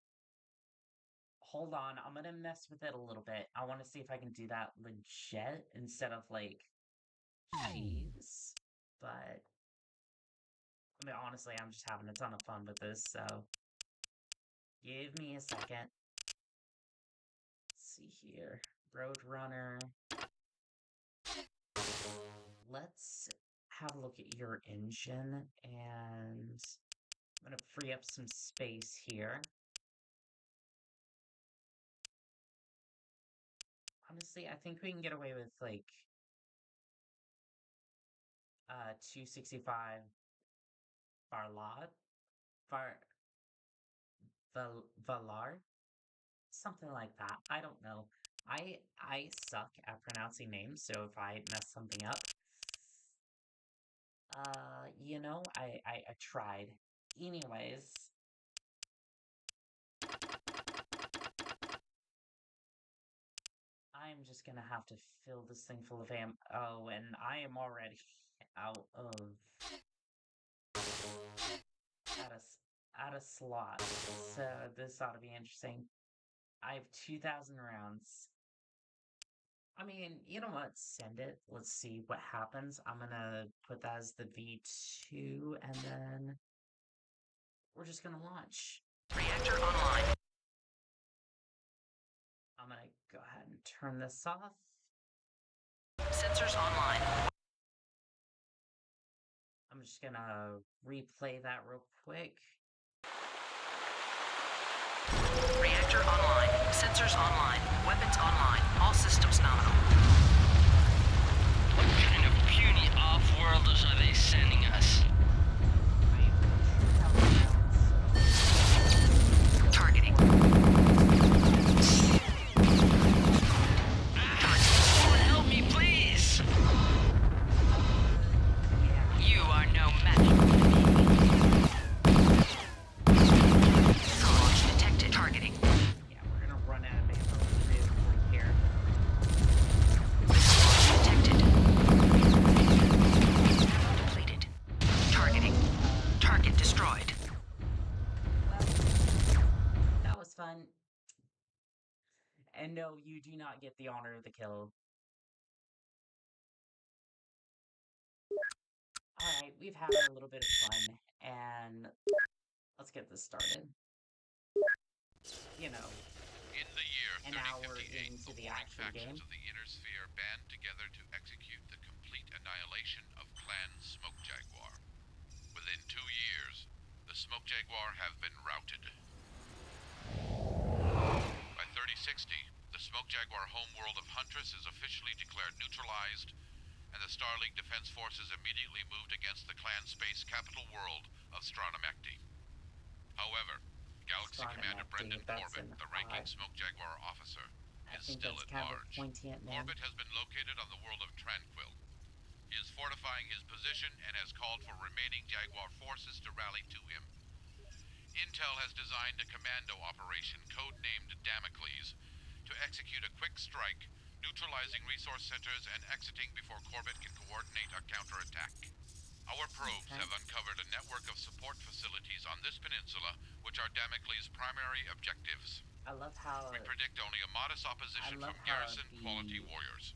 hold on. I'm gonna mess with it a little bit. I want to see if I can do that legit instead of like cheese. But I mean, honestly, I'm just having a ton of fun with this, so give me a second. Let's see here. Roadrunner. Let's have a look at your engine, and I'm gonna free up some space here. Honestly, I think we can get away with like 265 Varlad, Valar, something like that. I don't know. I suck at pronouncing names, so if I mess something up, you know, I tried. Anyways, I'm just gonna have to fill this thing full of ammo. Oh, and I am already out of out of slots, so this ought to be interesting. I have 2,000 rounds. I mean, you know what? Send it. Let's see what happens. I'm gonna put that as the V2, and then we're just gonna launch. Reactor online. I'm gonna go ahead and turn this off. Sensors online. I'm just gonna replay that real quick. Reactor online. Sensors online. Weapons online. All systems nominal. What kind of puny off-worlders are they sending us? Targeting. Someone help me, please! You are no match for me. Launch detected. Targeting. Yeah, we're gonna run out of ammo real quick here. Launch detected. Depleted. Targeting. Target destroyed. Well, that was fun. And no, you do not get the honor of the kill. Alright, we've had a little bit of fun, and let's get this started. You know, In the year an hour 3058, into the the warring actual factions game. of the Inner Sphere band together to execute the complete annihilation of Clan Smoke Jaguar. Within 2 years, the Smoke Jaguar have been routed. By 3060, the Smoke Jaguar homeworld of Huntress is officially declared neutralized, and the Star League Defense Forces immediately moved against the clan space capital world of Stronamecti. However, Galaxy Commander Brendan Corbett, the ranking Smoke Jaguar officer, is still at large. Corbett has been located on the world of Tranquil. He is fortifying his position and has called for remaining Jaguar forces to rally to him. Intel has designed a commando operation codenamed Damocles to execute a quick strike, neutralizing resource centers and exiting before Corbett can coordinate a counterattack. Our probes have uncovered a network of support facilities on this peninsula, which are Damocles' primary objectives. I love how We predict only a modest opposition from garrison quality warriors.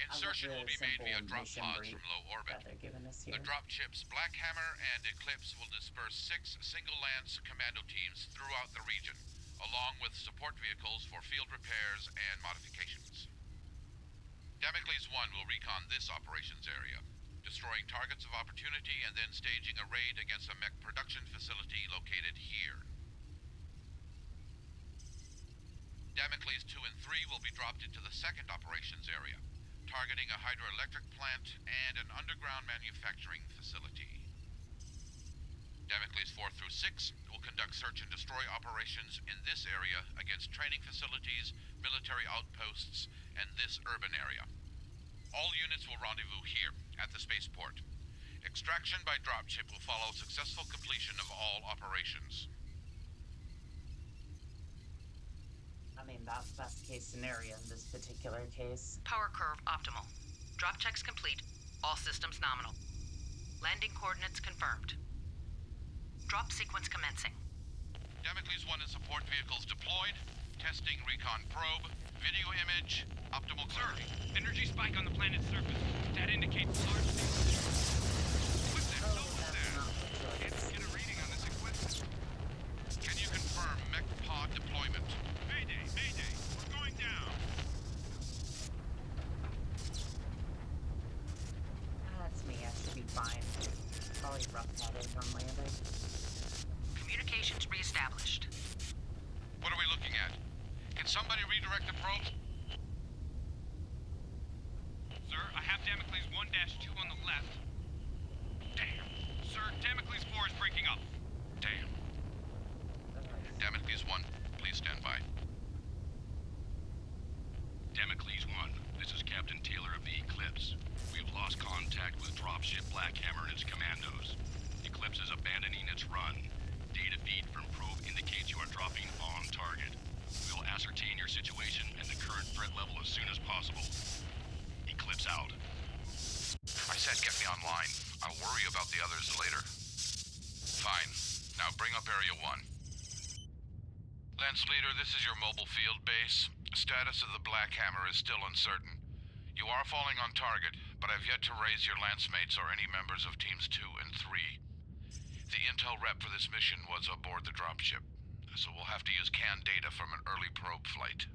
Insertion will be made via drop pods from low orbit. The drop ships Black Hammer and Eclipse will disperse 6 single lance commando teams throughout the region, along with support vehicles for field repairs and modifications. Damocles 1 will recon this operations area. destroying targets of opportunity and then staging a raid against a mech production facility located here. Damocles 2 and 3 will be dropped into the second operations area, targeting a hydroelectric plant and an underground manufacturing facility. Damocles 4 through 6 will conduct search and destroy operations in this area against training facilities, military outposts, and this urban area. All units will rendezvous here, at the spaceport. Extraction by dropship will follow successful completion of all operations. I mean, that's best case scenario in this particular case. Power curve optimal. Drop checks complete. All systems nominal. Landing coordinates confirmed. Drop sequence commencing. Damocles 1 and support vehicles deployed. Testing recon probe. Video image. Optimal clarity. Energy spike on the planet's surface. That indicates large. What the hell was that? Can't get a reading on this equipment. Can you confirm mech pod deployment? Mayday, mayday. We're going down. That's me, I should be fine. Probably rough-headed on landing. Communications reestablished. What are we looking at? Can somebody redirect the probe? Sir, I have Damocles 1-2 on the left. Damn. Sir, Damocles 4 is breaking up. Damn. Damocles 1, please stand by. Damocles 1, this is Captain Taylor of the Eclipse. We have lost contact with dropship Blackhammer and its commandos. Eclipse is abandoning its run. Data feed from probe indicates you are dropping on target. We will ascertain your situation and the current threat level as soon as possible. Eclipse out. I said get me online. I'll worry about the others later. Fine. Now bring up Area 1. Lance Leader, this is your mobile field base. Status of the Black Hammer is still uncertain. You are falling on target, but I've yet to raise your lance mates or any members of Teams 2 and 3. The intel rep for this mission was aboard the dropship, so we'll have to use canned data from an early probe flight.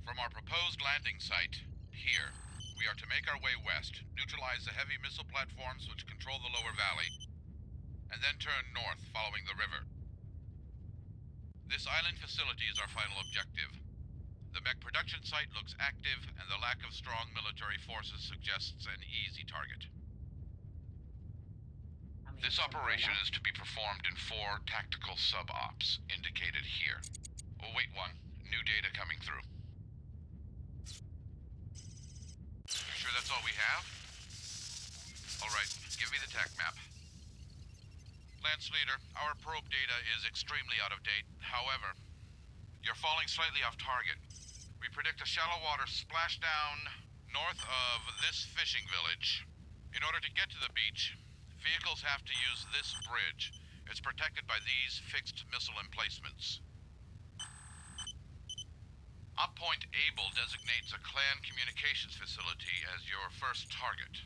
From our proposed landing site, here, we are to make our way west, neutralize the heavy missile platforms which control the lower valley, and then turn north following the river. This island facility is our final objective. The mech production site looks active, and the lack of strong military forces suggests an easy target. This operation is to be performed in 4 tactical sub-ops, indicated here. Oh, wait one. New data coming through. You sure that's all we have? All right, give me the TAC map. Lance Leader, our probe data is extremely out of date. However, you're falling slightly off target. We predict a shallow water splashdown north of this fishing village. In order to get to the beach, vehicles have to use this bridge. It's protected by these fixed missile emplacements. Oppoint Able designates a clan communications facility as your first target.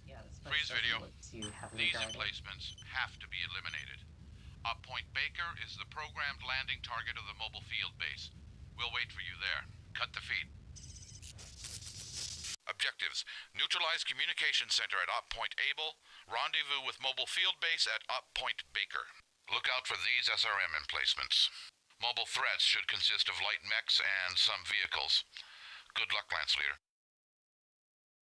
Yeah, this place Freeze doesn't video. look too heavily These guarded. emplacements have to be eliminated. Oppoint Baker is the programmed landing target of the mobile field base. We'll wait for you there. Cut the feed. Objectives. Neutralize communication center at Oppoint Able. Rendezvous with mobile field base at Oppoint Baker. Look out for these SRM emplacements. Mobile threats should consist of light mechs and some vehicles. Good luck, Lance Leader.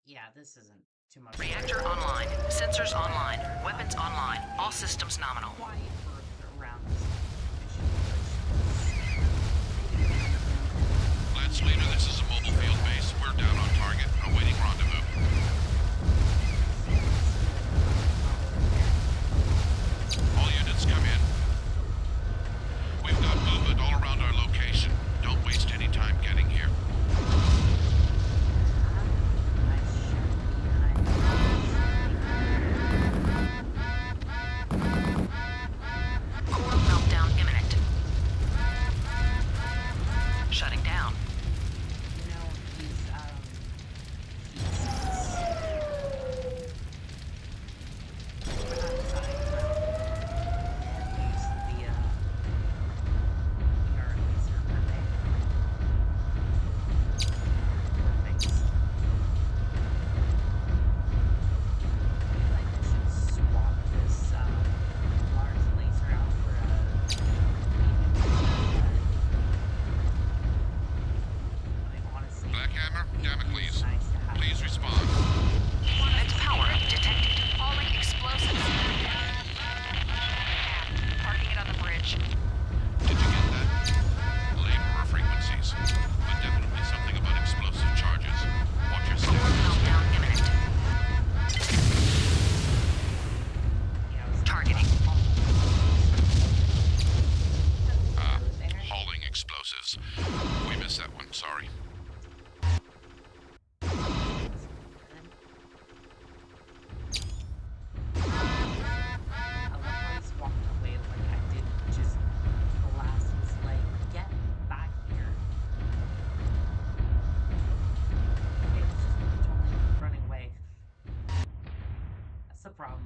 Yeah, this isn't too much. Reactor online. Sensors online. Weapons online. All systems nominal. Why further around this Lance Leader, this is a mobile field base. We're down on target, awaiting rendezvous. All units come in. We've got movement all around our location. Don't waste any time getting here. Core meltdown imminent. Shutting down. You know, he's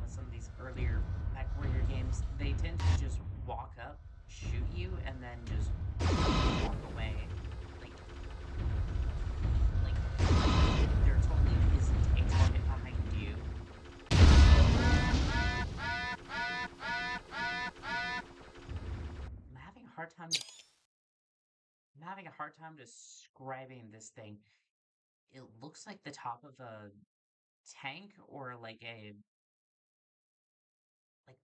with some of these earlier Mechwarrior games, they tend to just walk up, shoot you, and then just walk away. Like there totally isn't a target behind you. I'm having a hard time. I'm having a hard time describing this thing. It looks like the top of a tank or like a like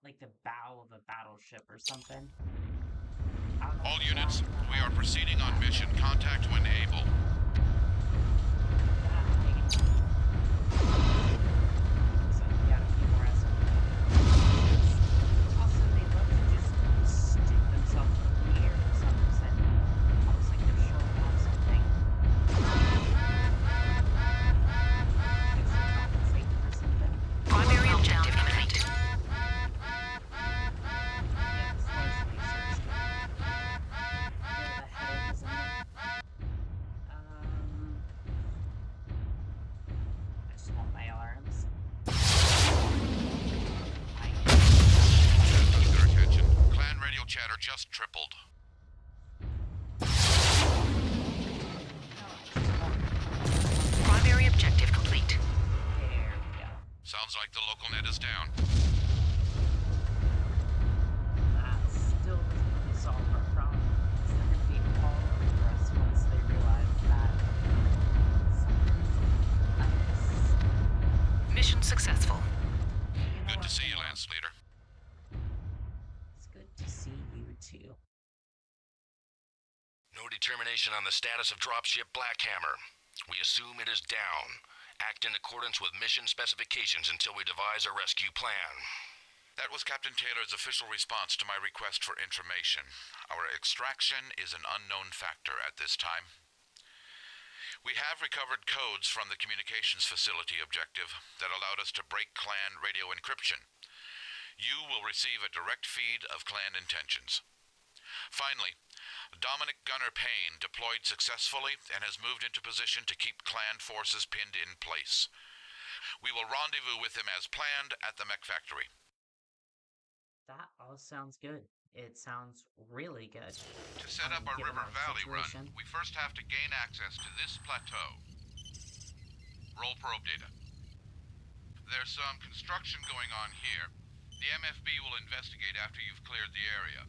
like the bow of a battleship or something. All units, we are proceeding on mission. Contact when able. So we got a few more also, they love to just stick themselves in the air for some reason. Almost like they're showing off something. Compensate for something. Primary objective completed. Yeah, this large laser's good. Bit of a headache, isn't it? I just want my arms. Their attention. Clan radio chatter just tripled. Primary objective complete. There we go. Sounds like the local net is down. That still doesn't really solve our problem. It's going to be all over us once they realize that something's amiss. Mission successful. Good to see you, Lance Leader. It's good to see you too. No determination on the status of dropship Blackhammer. We assume it is down. Act in accordance with mission specifications until we devise a rescue plan. That was Captain Taylor's official response to my request for information. Our extraction is an unknown factor at this time. We have recovered codes from the communications facility objective that allowed us to break clan radio encryption. You will receive a direct feed of clan intentions. Finally, Dominic Gunner Payne deployed successfully and has moved into position to keep clan forces pinned in place. We will rendezvous with him as planned at the mech factory. That all sounds good. It sounds really good. To set up our given River our Valley situation. run, we first have to gain access to this plateau. Roll probe data. There's some construction going on here. The MFB will investigate after you've cleared the area.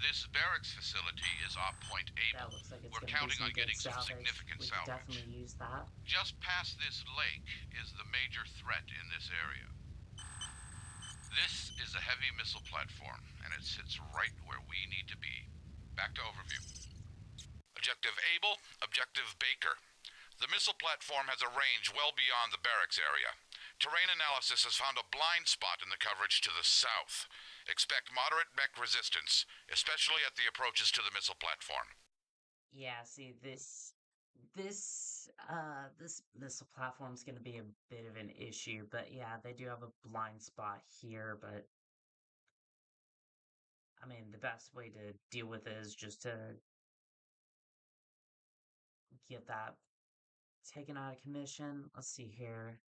This barracks facility is op point That able. looks like it's We're gonna counting be on getting some salvage. significant We could salvage. definitely use that. Just past this lake is the major threat in this area. This is a heavy missile platform, and it sits right where we need to be. Back to overview. Objective Able, Objective Baker. The missile platform has a range well beyond the barracks area. Terrain analysis has found a blind spot in the coverage to the south. Expect moderate mech resistance, especially at the approaches to the missile platform. Yeah, see, this missile platform's gonna be a bit of an issue, but yeah, they do have a blind spot here, but I mean, the best way to deal with it is just to get that taken out of commission. Let's see here.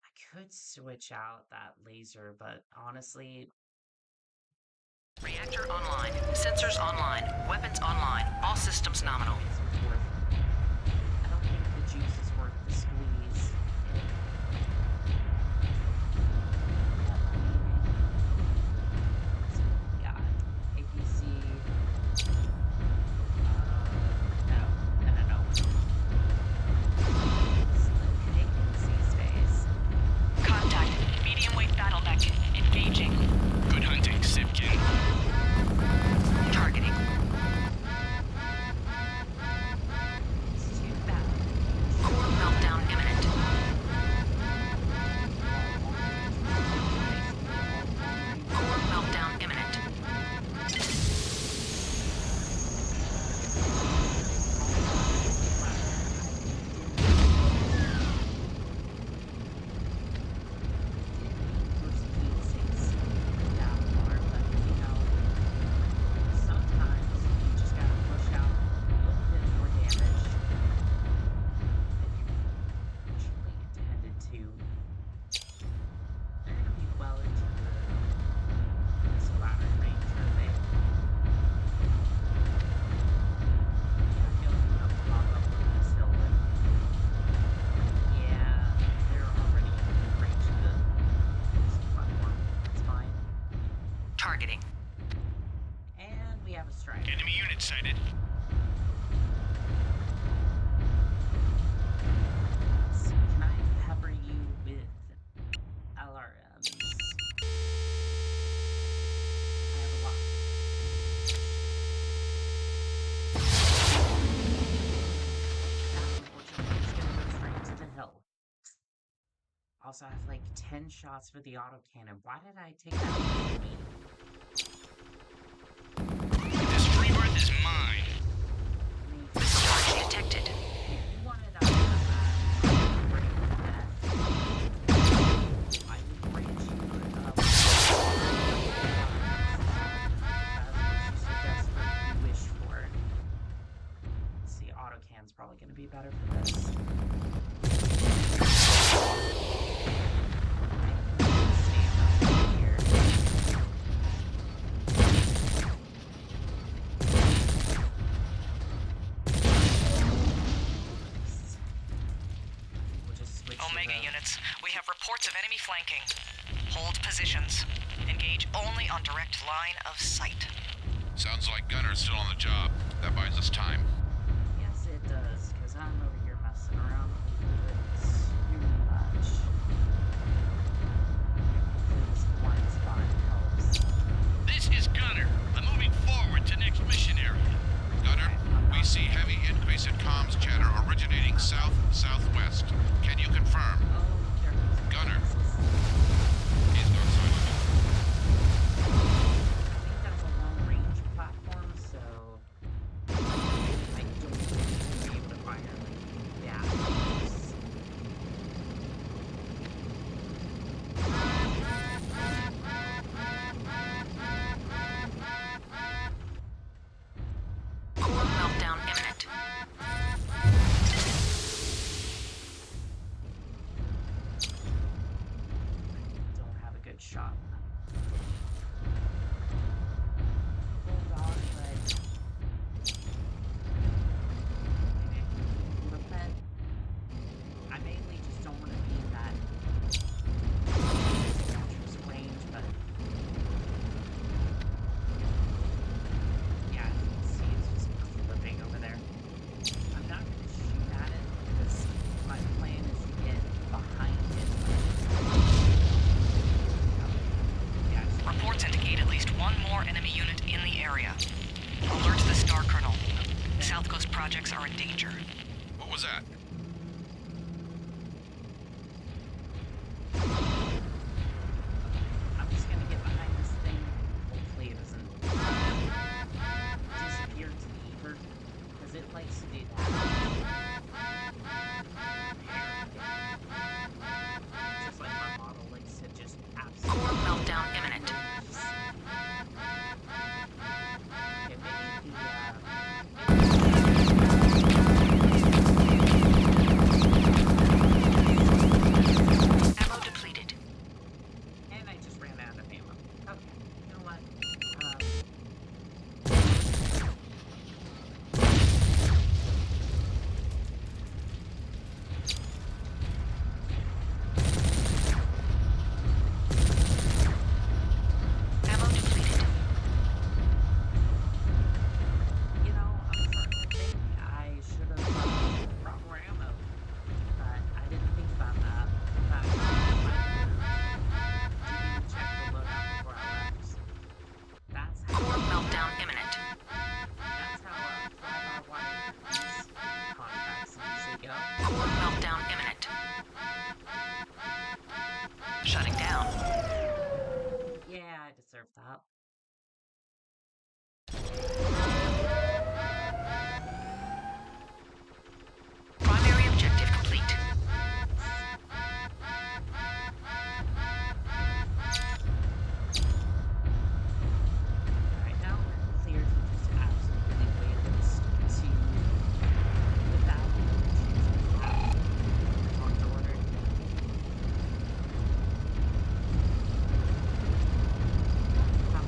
I could switch out that laser, but honestly, Reactor online. Sensors online. Weapons online. All systems nominal. I don't think the juice is worth the squeeze. Yeah, APC. No. Slim pickings these days. Contact. Medium weight battle mech. Engaging. Good hunting, Sipkin. Targeting. targeting. And we have a strike. Enemy unit sighted. So can I pepper you with LRMs? I have a lot. That unfortunately is going to go straight to the hill. Also, I have like 10 shots with the autocannon. Why did I take that with me? This rebirth is mine. Target detected. If you wanted to break that, I would grant you what you wish for. Let's see, autocannon's probably going to be better for this. Omega units, we have reports of enemy flanking. Hold positions. Engage only on direct line of sight. Sounds like Gunner's still on the job. That buys us time. Yes, it does, because I'm over here messing around a little bit too much. Hopefully this blind spot helps. This is Gunner. I'm moving forward to next mission area. Gunner, we see heavy increase in comms chatter originating south-southwest. Can you confirm? Oh, there goes Gunner. He's gone silent. I think that's a long-range platform, so I don't think we'll be able to fire like that close. Core meltdown imminent. Don't have a good shot. Hold on, but maybe I can keep a little bit. I mainly just don't want to be in that dangerous range, but yeah, as you can see, it's just clipping over there. I'm not going to shoot at it because my plan is to get behind it. Yeah, just Reports indicate at least one more enemy unit in the area. Alert the Star Colonel. South Coast projects are in danger. What was that? I'm just gonna get behind this thing. Hopefully it doesn't disappear into the ether, because it likes to do that. Just like my model likes to just absolutely... Core meltdown imminent. Okay, maybe Ammo depleted. and I just ran out of ammo. Okay, you know what? Ammo depleted. You know, I'm starting to think I should have brought more ammo, but I didn't think about that. In fact, I didn't check the loadout before I left. That's how. Core meltdown imminent. That's how fly-by-wire these contracts usually go. Core meltdown imminent. Shutting down. Yeah, I deserve that. Primary objective complete. Right now, we're clear to just absolutely waylist to the battle on to order. How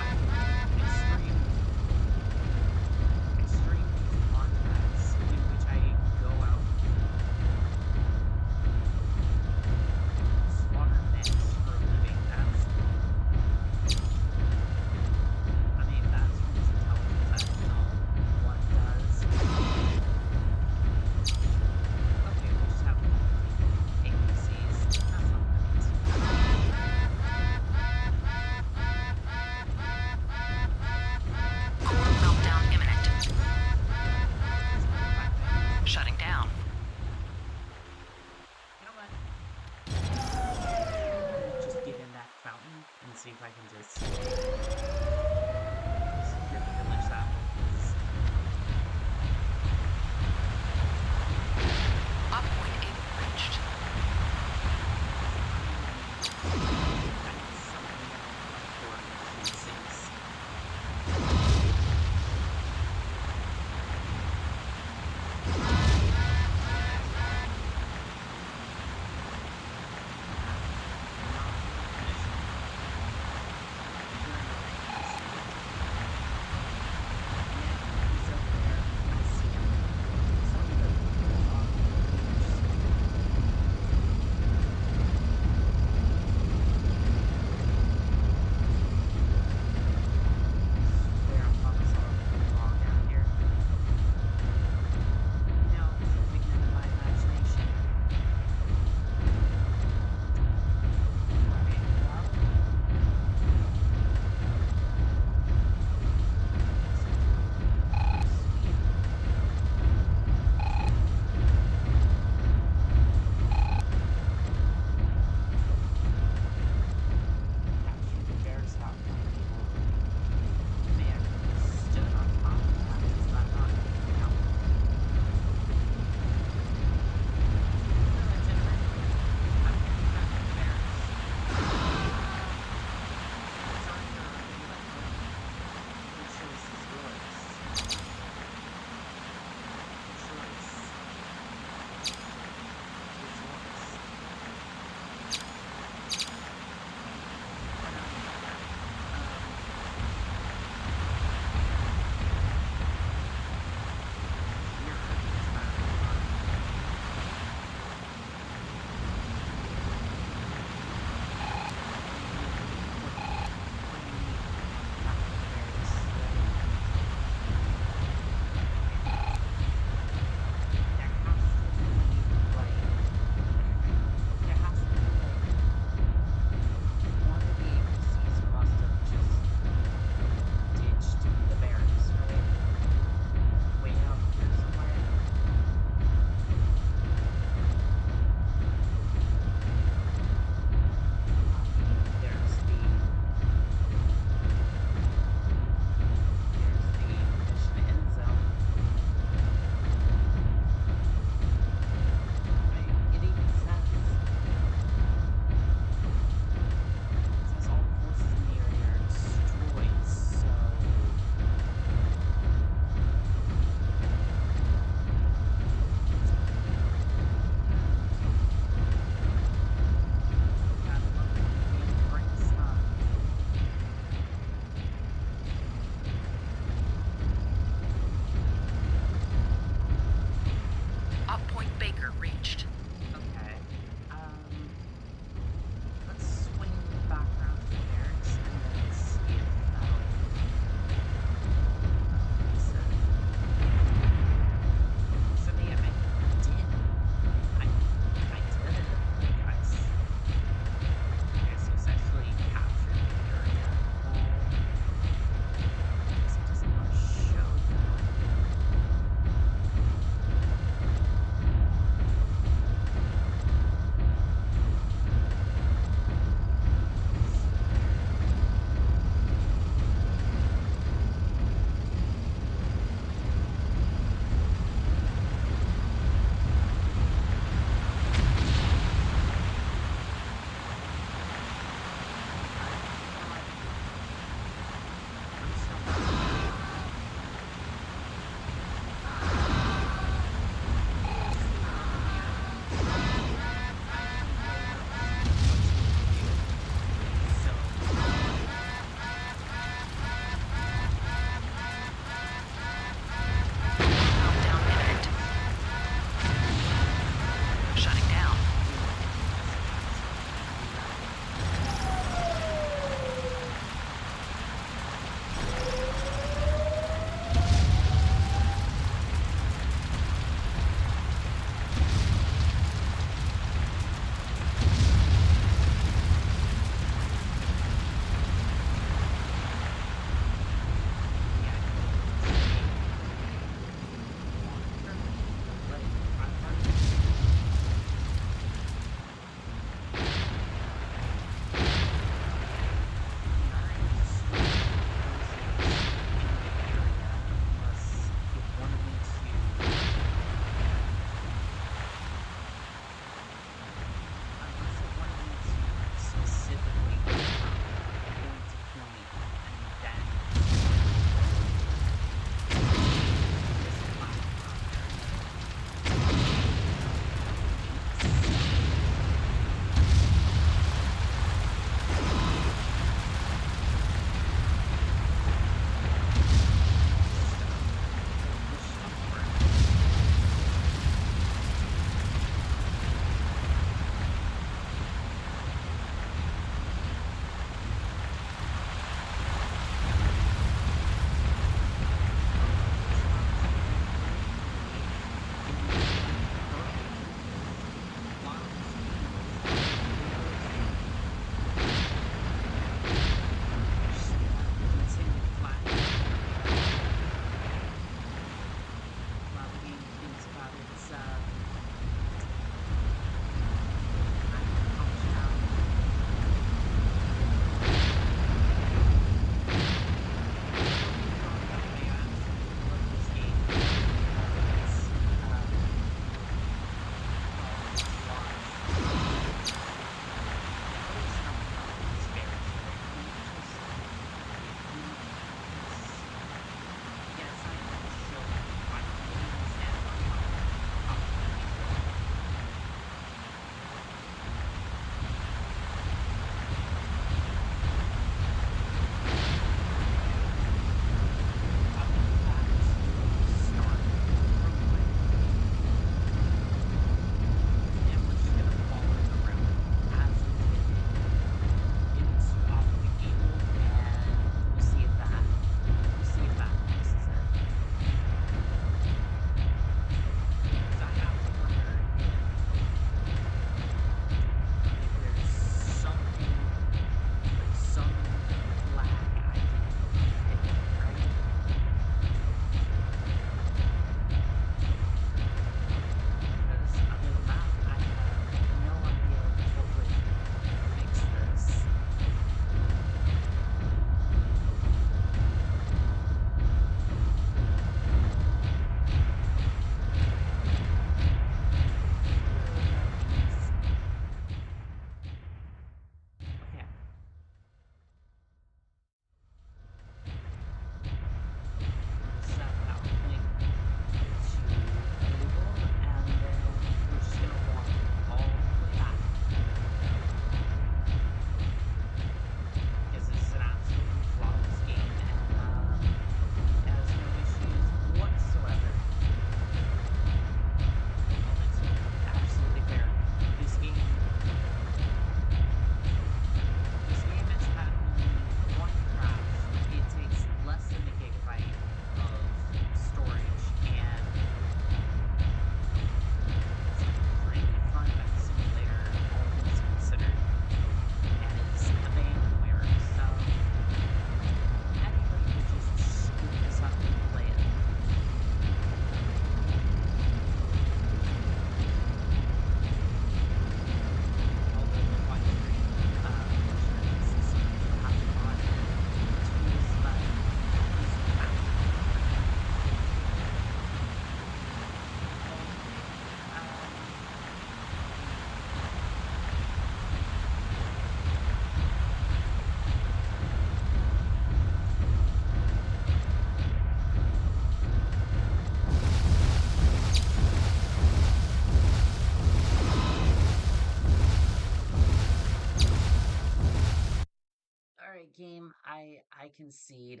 I concede.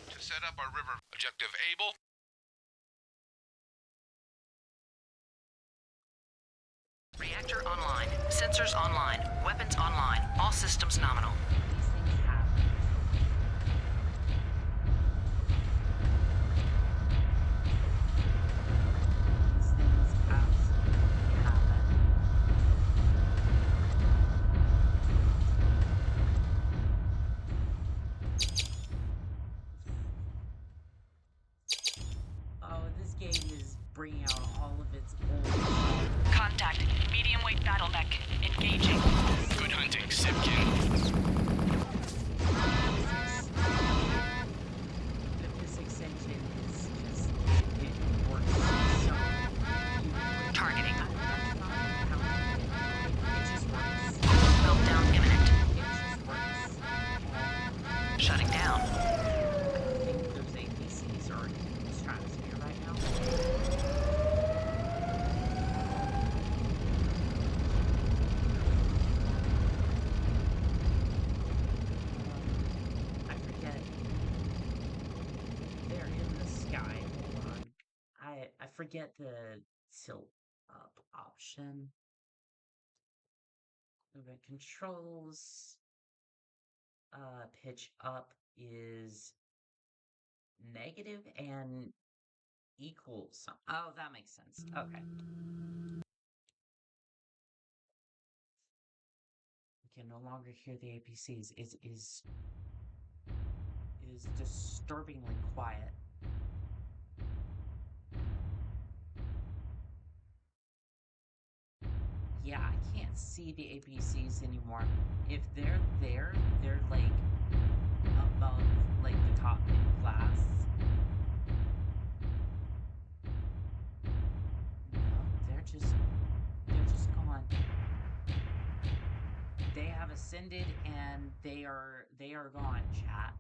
To set up our river objective able. Reactor online. Sensors online. Weapons online. All systems nominal. These things happen. These things absolutely happen. Oh, this game is bringing out all of its old. Contact. Medium weight battle mech. Engaging. Good hunting, Sipkin. The physics engine is just it works so Targeting. It just works. Meltdown imminent. It just works. Shutting down. I think those APCs are in the stratosphere right now. I forget. They're in the sky. Hold on. I forget the tilt up option. Movement controls. Pitch up is negative and equals. Oh, that makes sense. Okay. We can no longer hear the APCs. It is disturbingly quiet. Yeah, I can't see the APCs anymore. If they're there, they're like above like the top in class. No, they're just gone. They have ascended and they are gone, chat.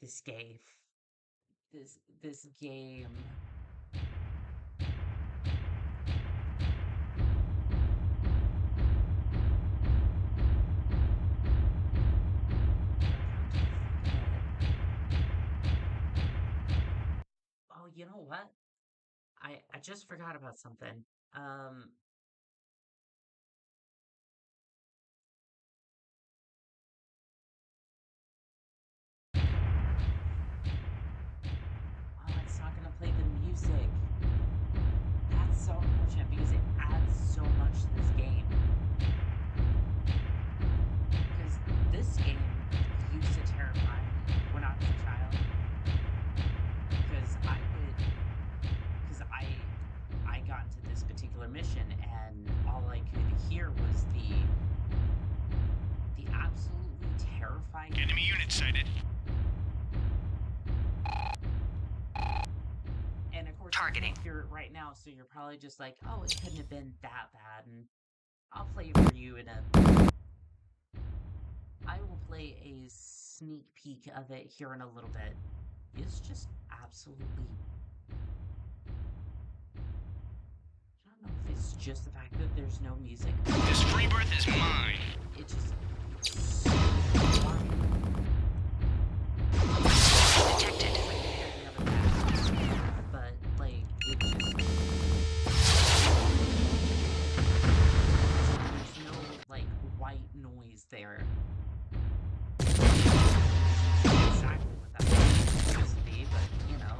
This game. This game. Oh, you know what? I just forgot about something. Oh, it's not gonna play the music. That's so unfortunate because it adds so much to this game. Because this game used to terrify me when I was a child. Because I got into this particular mission and all I could hear was the absolutely terrifying. Enemy unit sighted. And of course, Targeting. you can't hear it right now, so you're probably just like, oh, it couldn't have been that bad, and I'll play it for you I will play a sneak peek of it here in a little bit. It's just absolutely... I don't know if it's just the fact that there's no music. This free birth is mine. It just... Detected. But, like, it just... There's no, like, white noise there. Exactly what that was supposed to be, but, you know.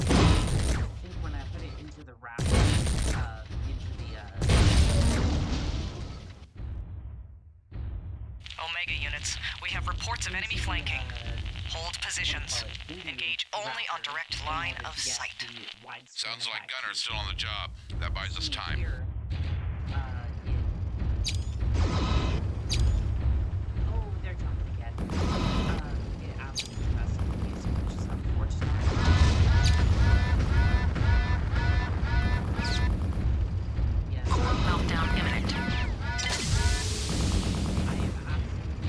I think when I put it into the wrap, Omega units. We have reports of enemy flanking. Hold positions. Engage only on direct line of sight. Sounds like Gunner's still on the job. That buys us time. Here, oh, they're jumping again. It absolutely messed up the music, which is unfortunate. Yes. Meltdown imminent. I am absolutely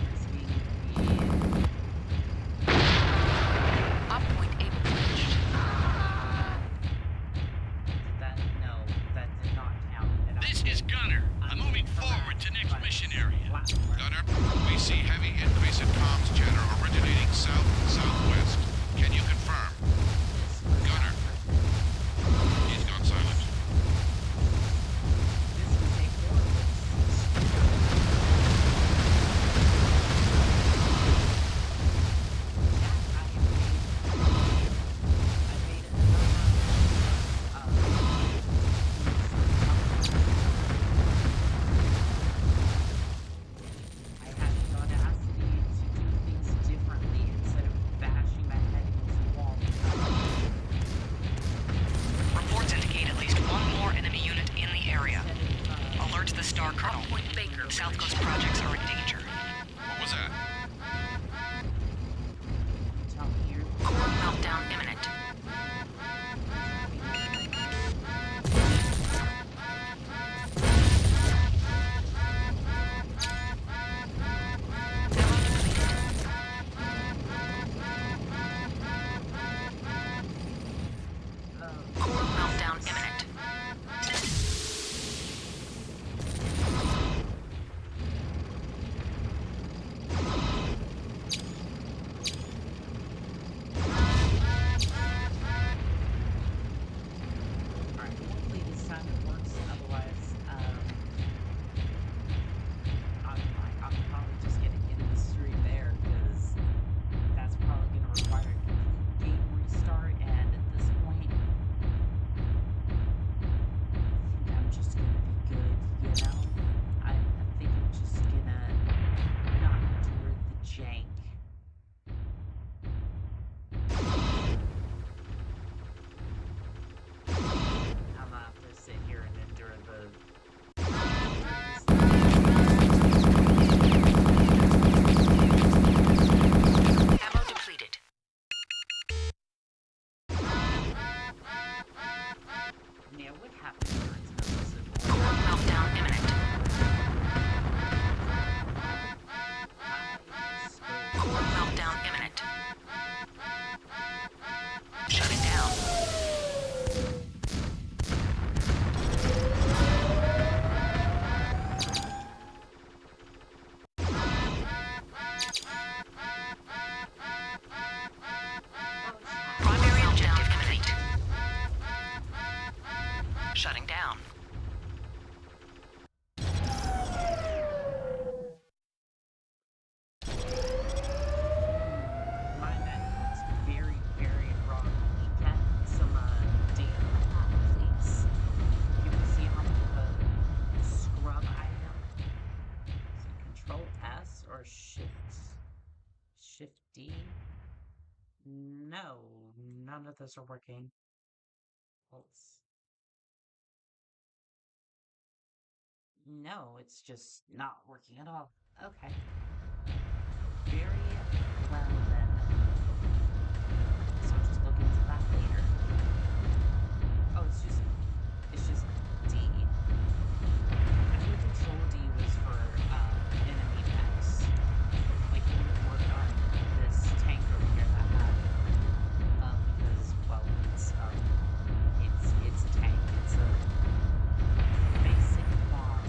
Star Colonel. South Coast projects are in danger. What was that? Core meltdown imminent. Core meltdown imminent. Alright, hopefully this time it works. Otherwise, I'm probably just gonna end the stream there, because that's probably gonna require a complete game restart, and at this point, I think I'm just gonna be good, you know? I think I'm just gonna not endure the jank. I'm gonna have to sit here and endure the... Ammo depleted. Yeah, what happened during the Core meltdown imminent. Core meltdown imminent. Shut it down. Primary objective complete. Shutting down. My net looks very, very wrong. Can we get some data on that, please? Can we see how much of a scrub I am? Is it Control S or Shift D? No, none of those are working. No, it's just not working at all. Okay. Very well then. So I'll just look into that later. Oh, it's just D. I think Control D was for enemy mechs. Like you would work on this tank over here that had because well it's a tank. It's a basic bomb.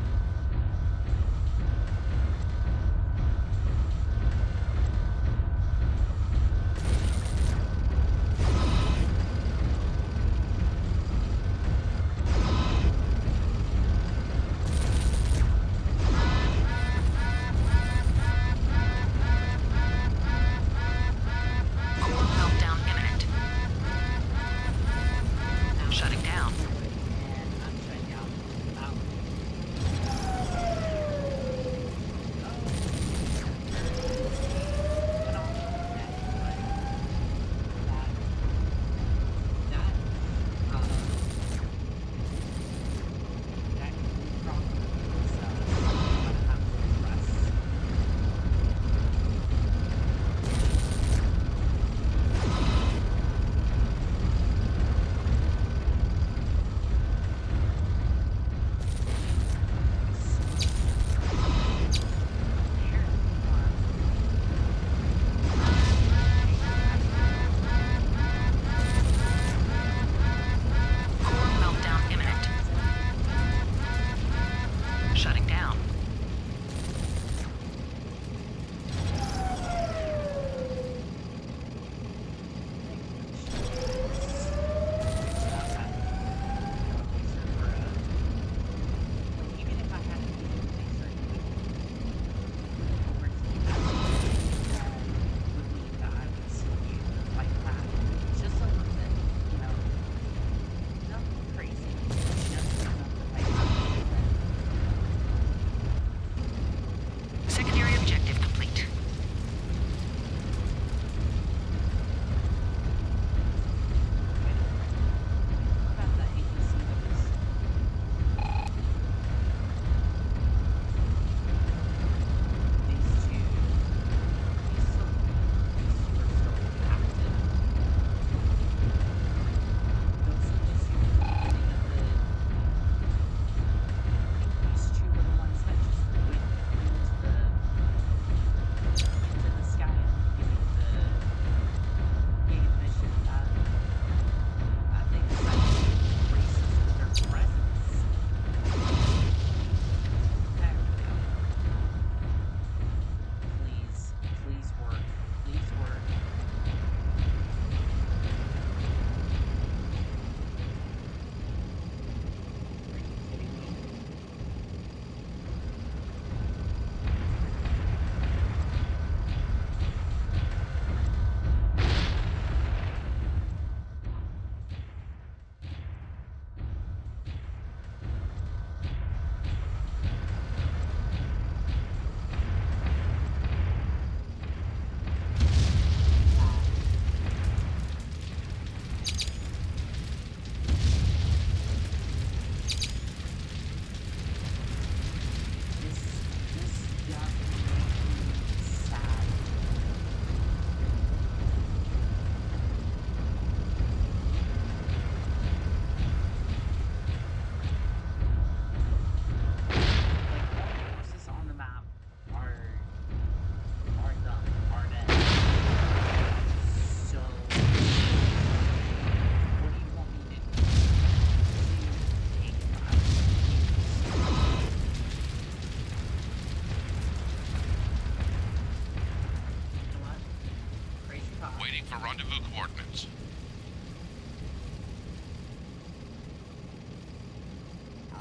rendezvous coordinates.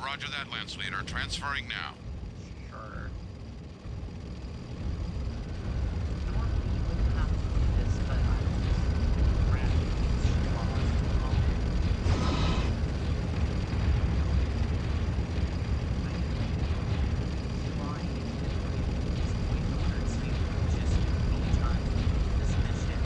Roger that, Lance Leader. Transferring now. Sure. Normally you wouldn't have to do this, but I'm just grabbing these straws at the moment. I'm trying to get these point orders to just be done with this mission.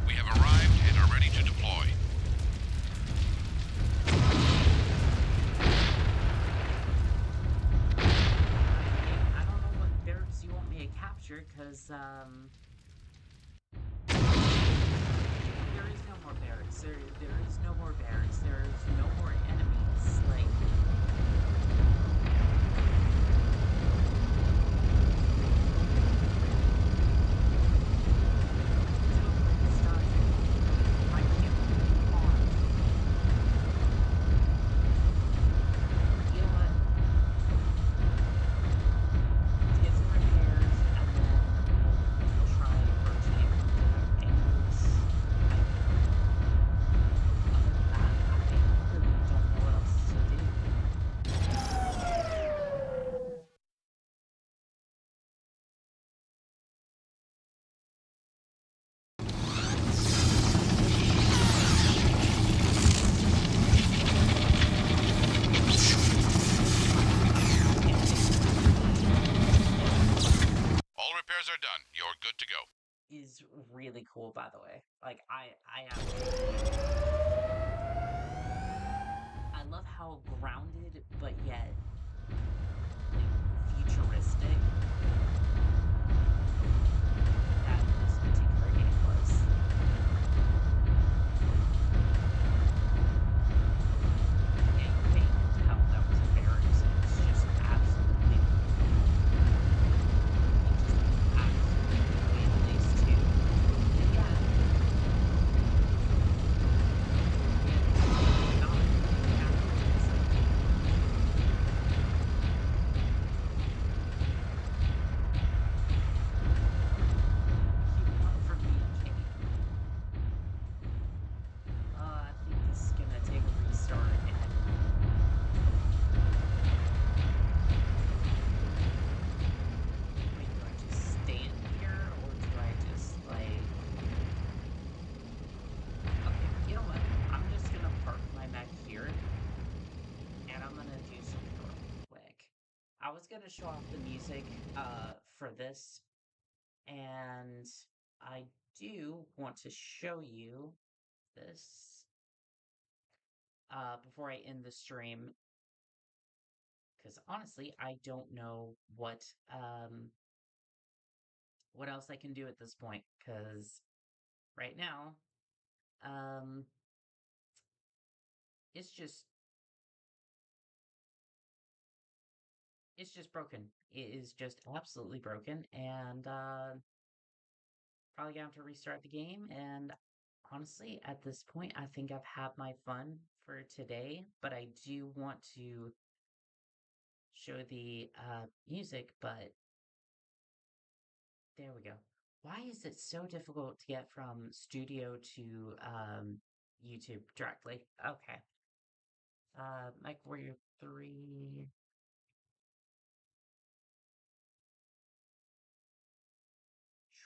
We have arrived and are ready to deploy. I don't know what barracks you want me to capture, because, there is no more barracks. There is no more barracks. There is no more enemies. Like, it's done. I can't move on. You know what? Get some repairs, and then we'll try approaching it from different angles. Other than that, I really don't know what else to do. All repairs are done. You're good to go. Is really cool, by the way. Like, I love how grounded, but yet, like, futuristic that this particular game was. Yeah, you can't even tell that was a barracks. It's just absolutely, in these two. And yeah, not keep one for me, Kate. I think this is gonna take a restart and wait, do I just stand here or do I just like okay, you know what? I'm just gonna park my mech here and I'm gonna do something real quick. I was gonna show off the music for this, and I do want to show you this before I end the stream, because honestly, I don't know what else I can do at this point, because right now, um, it's just broken. It is just absolutely broken, and probably gonna have to restart the game. And honestly, at this point, I think I've had my fun for today, but I do want to show the music, but there we go. Why is it so difficult to get from studio to YouTube directly? Okay. Mechwarrior 3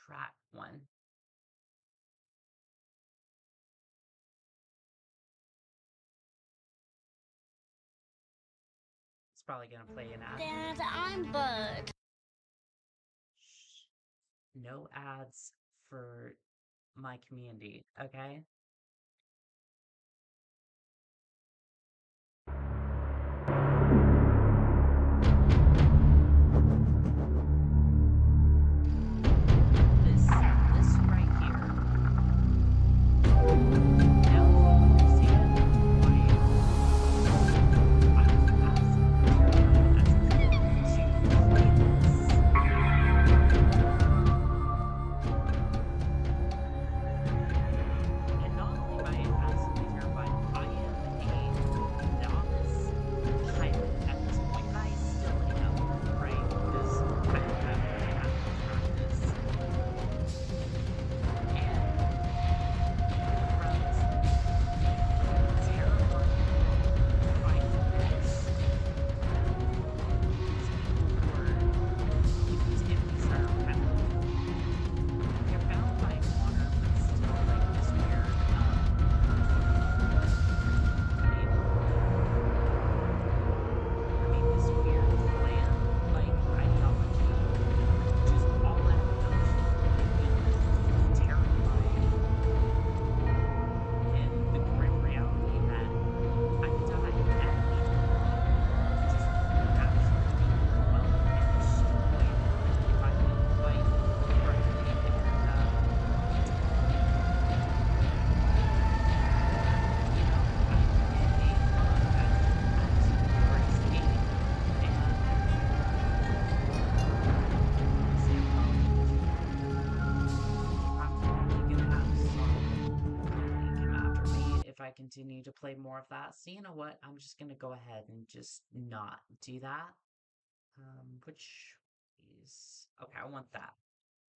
track 1. It's probably gonna play an ad. Dad, I'm Bud. No ads for my community, okay? This right here. Now you understand why I was absolutely terrified as a kid to play this. And not only am I absolutely terrified, I am a novice pilot at this point, and I still am, right? Because I don't have that much practice. And throughout the terrifying fight, these enemies are kind of, they're bound by honor, but still like this weird, this weird clan-like ideology. Just all that notion of being terrified and the grim reality that I could die at any moment. Just absolutely overwhelmed and destroyed if I didn't fight correctly. If I continue to play more of that. So you know what? I'm just gonna go ahead and just not do that. Which is okay, I want that.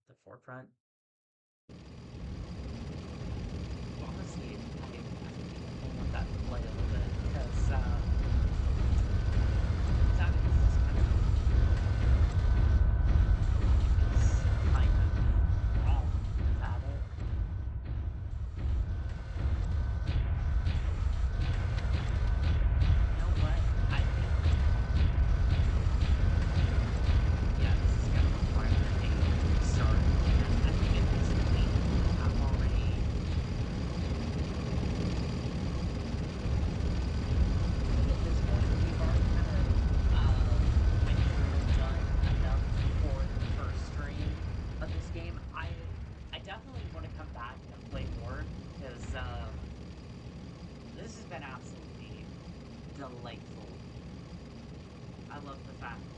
The forefront. Honestly, I want that to play a little bit because that is just kind of it's kind of wrong about it. You know what? I think yeah, this is gonna require a restart, and I think at this point I'm already at this point, we've already kind of went through and done enough for the first stream of this game. I definitely want to come back and play more because this has been absolutely delightful. I love the fact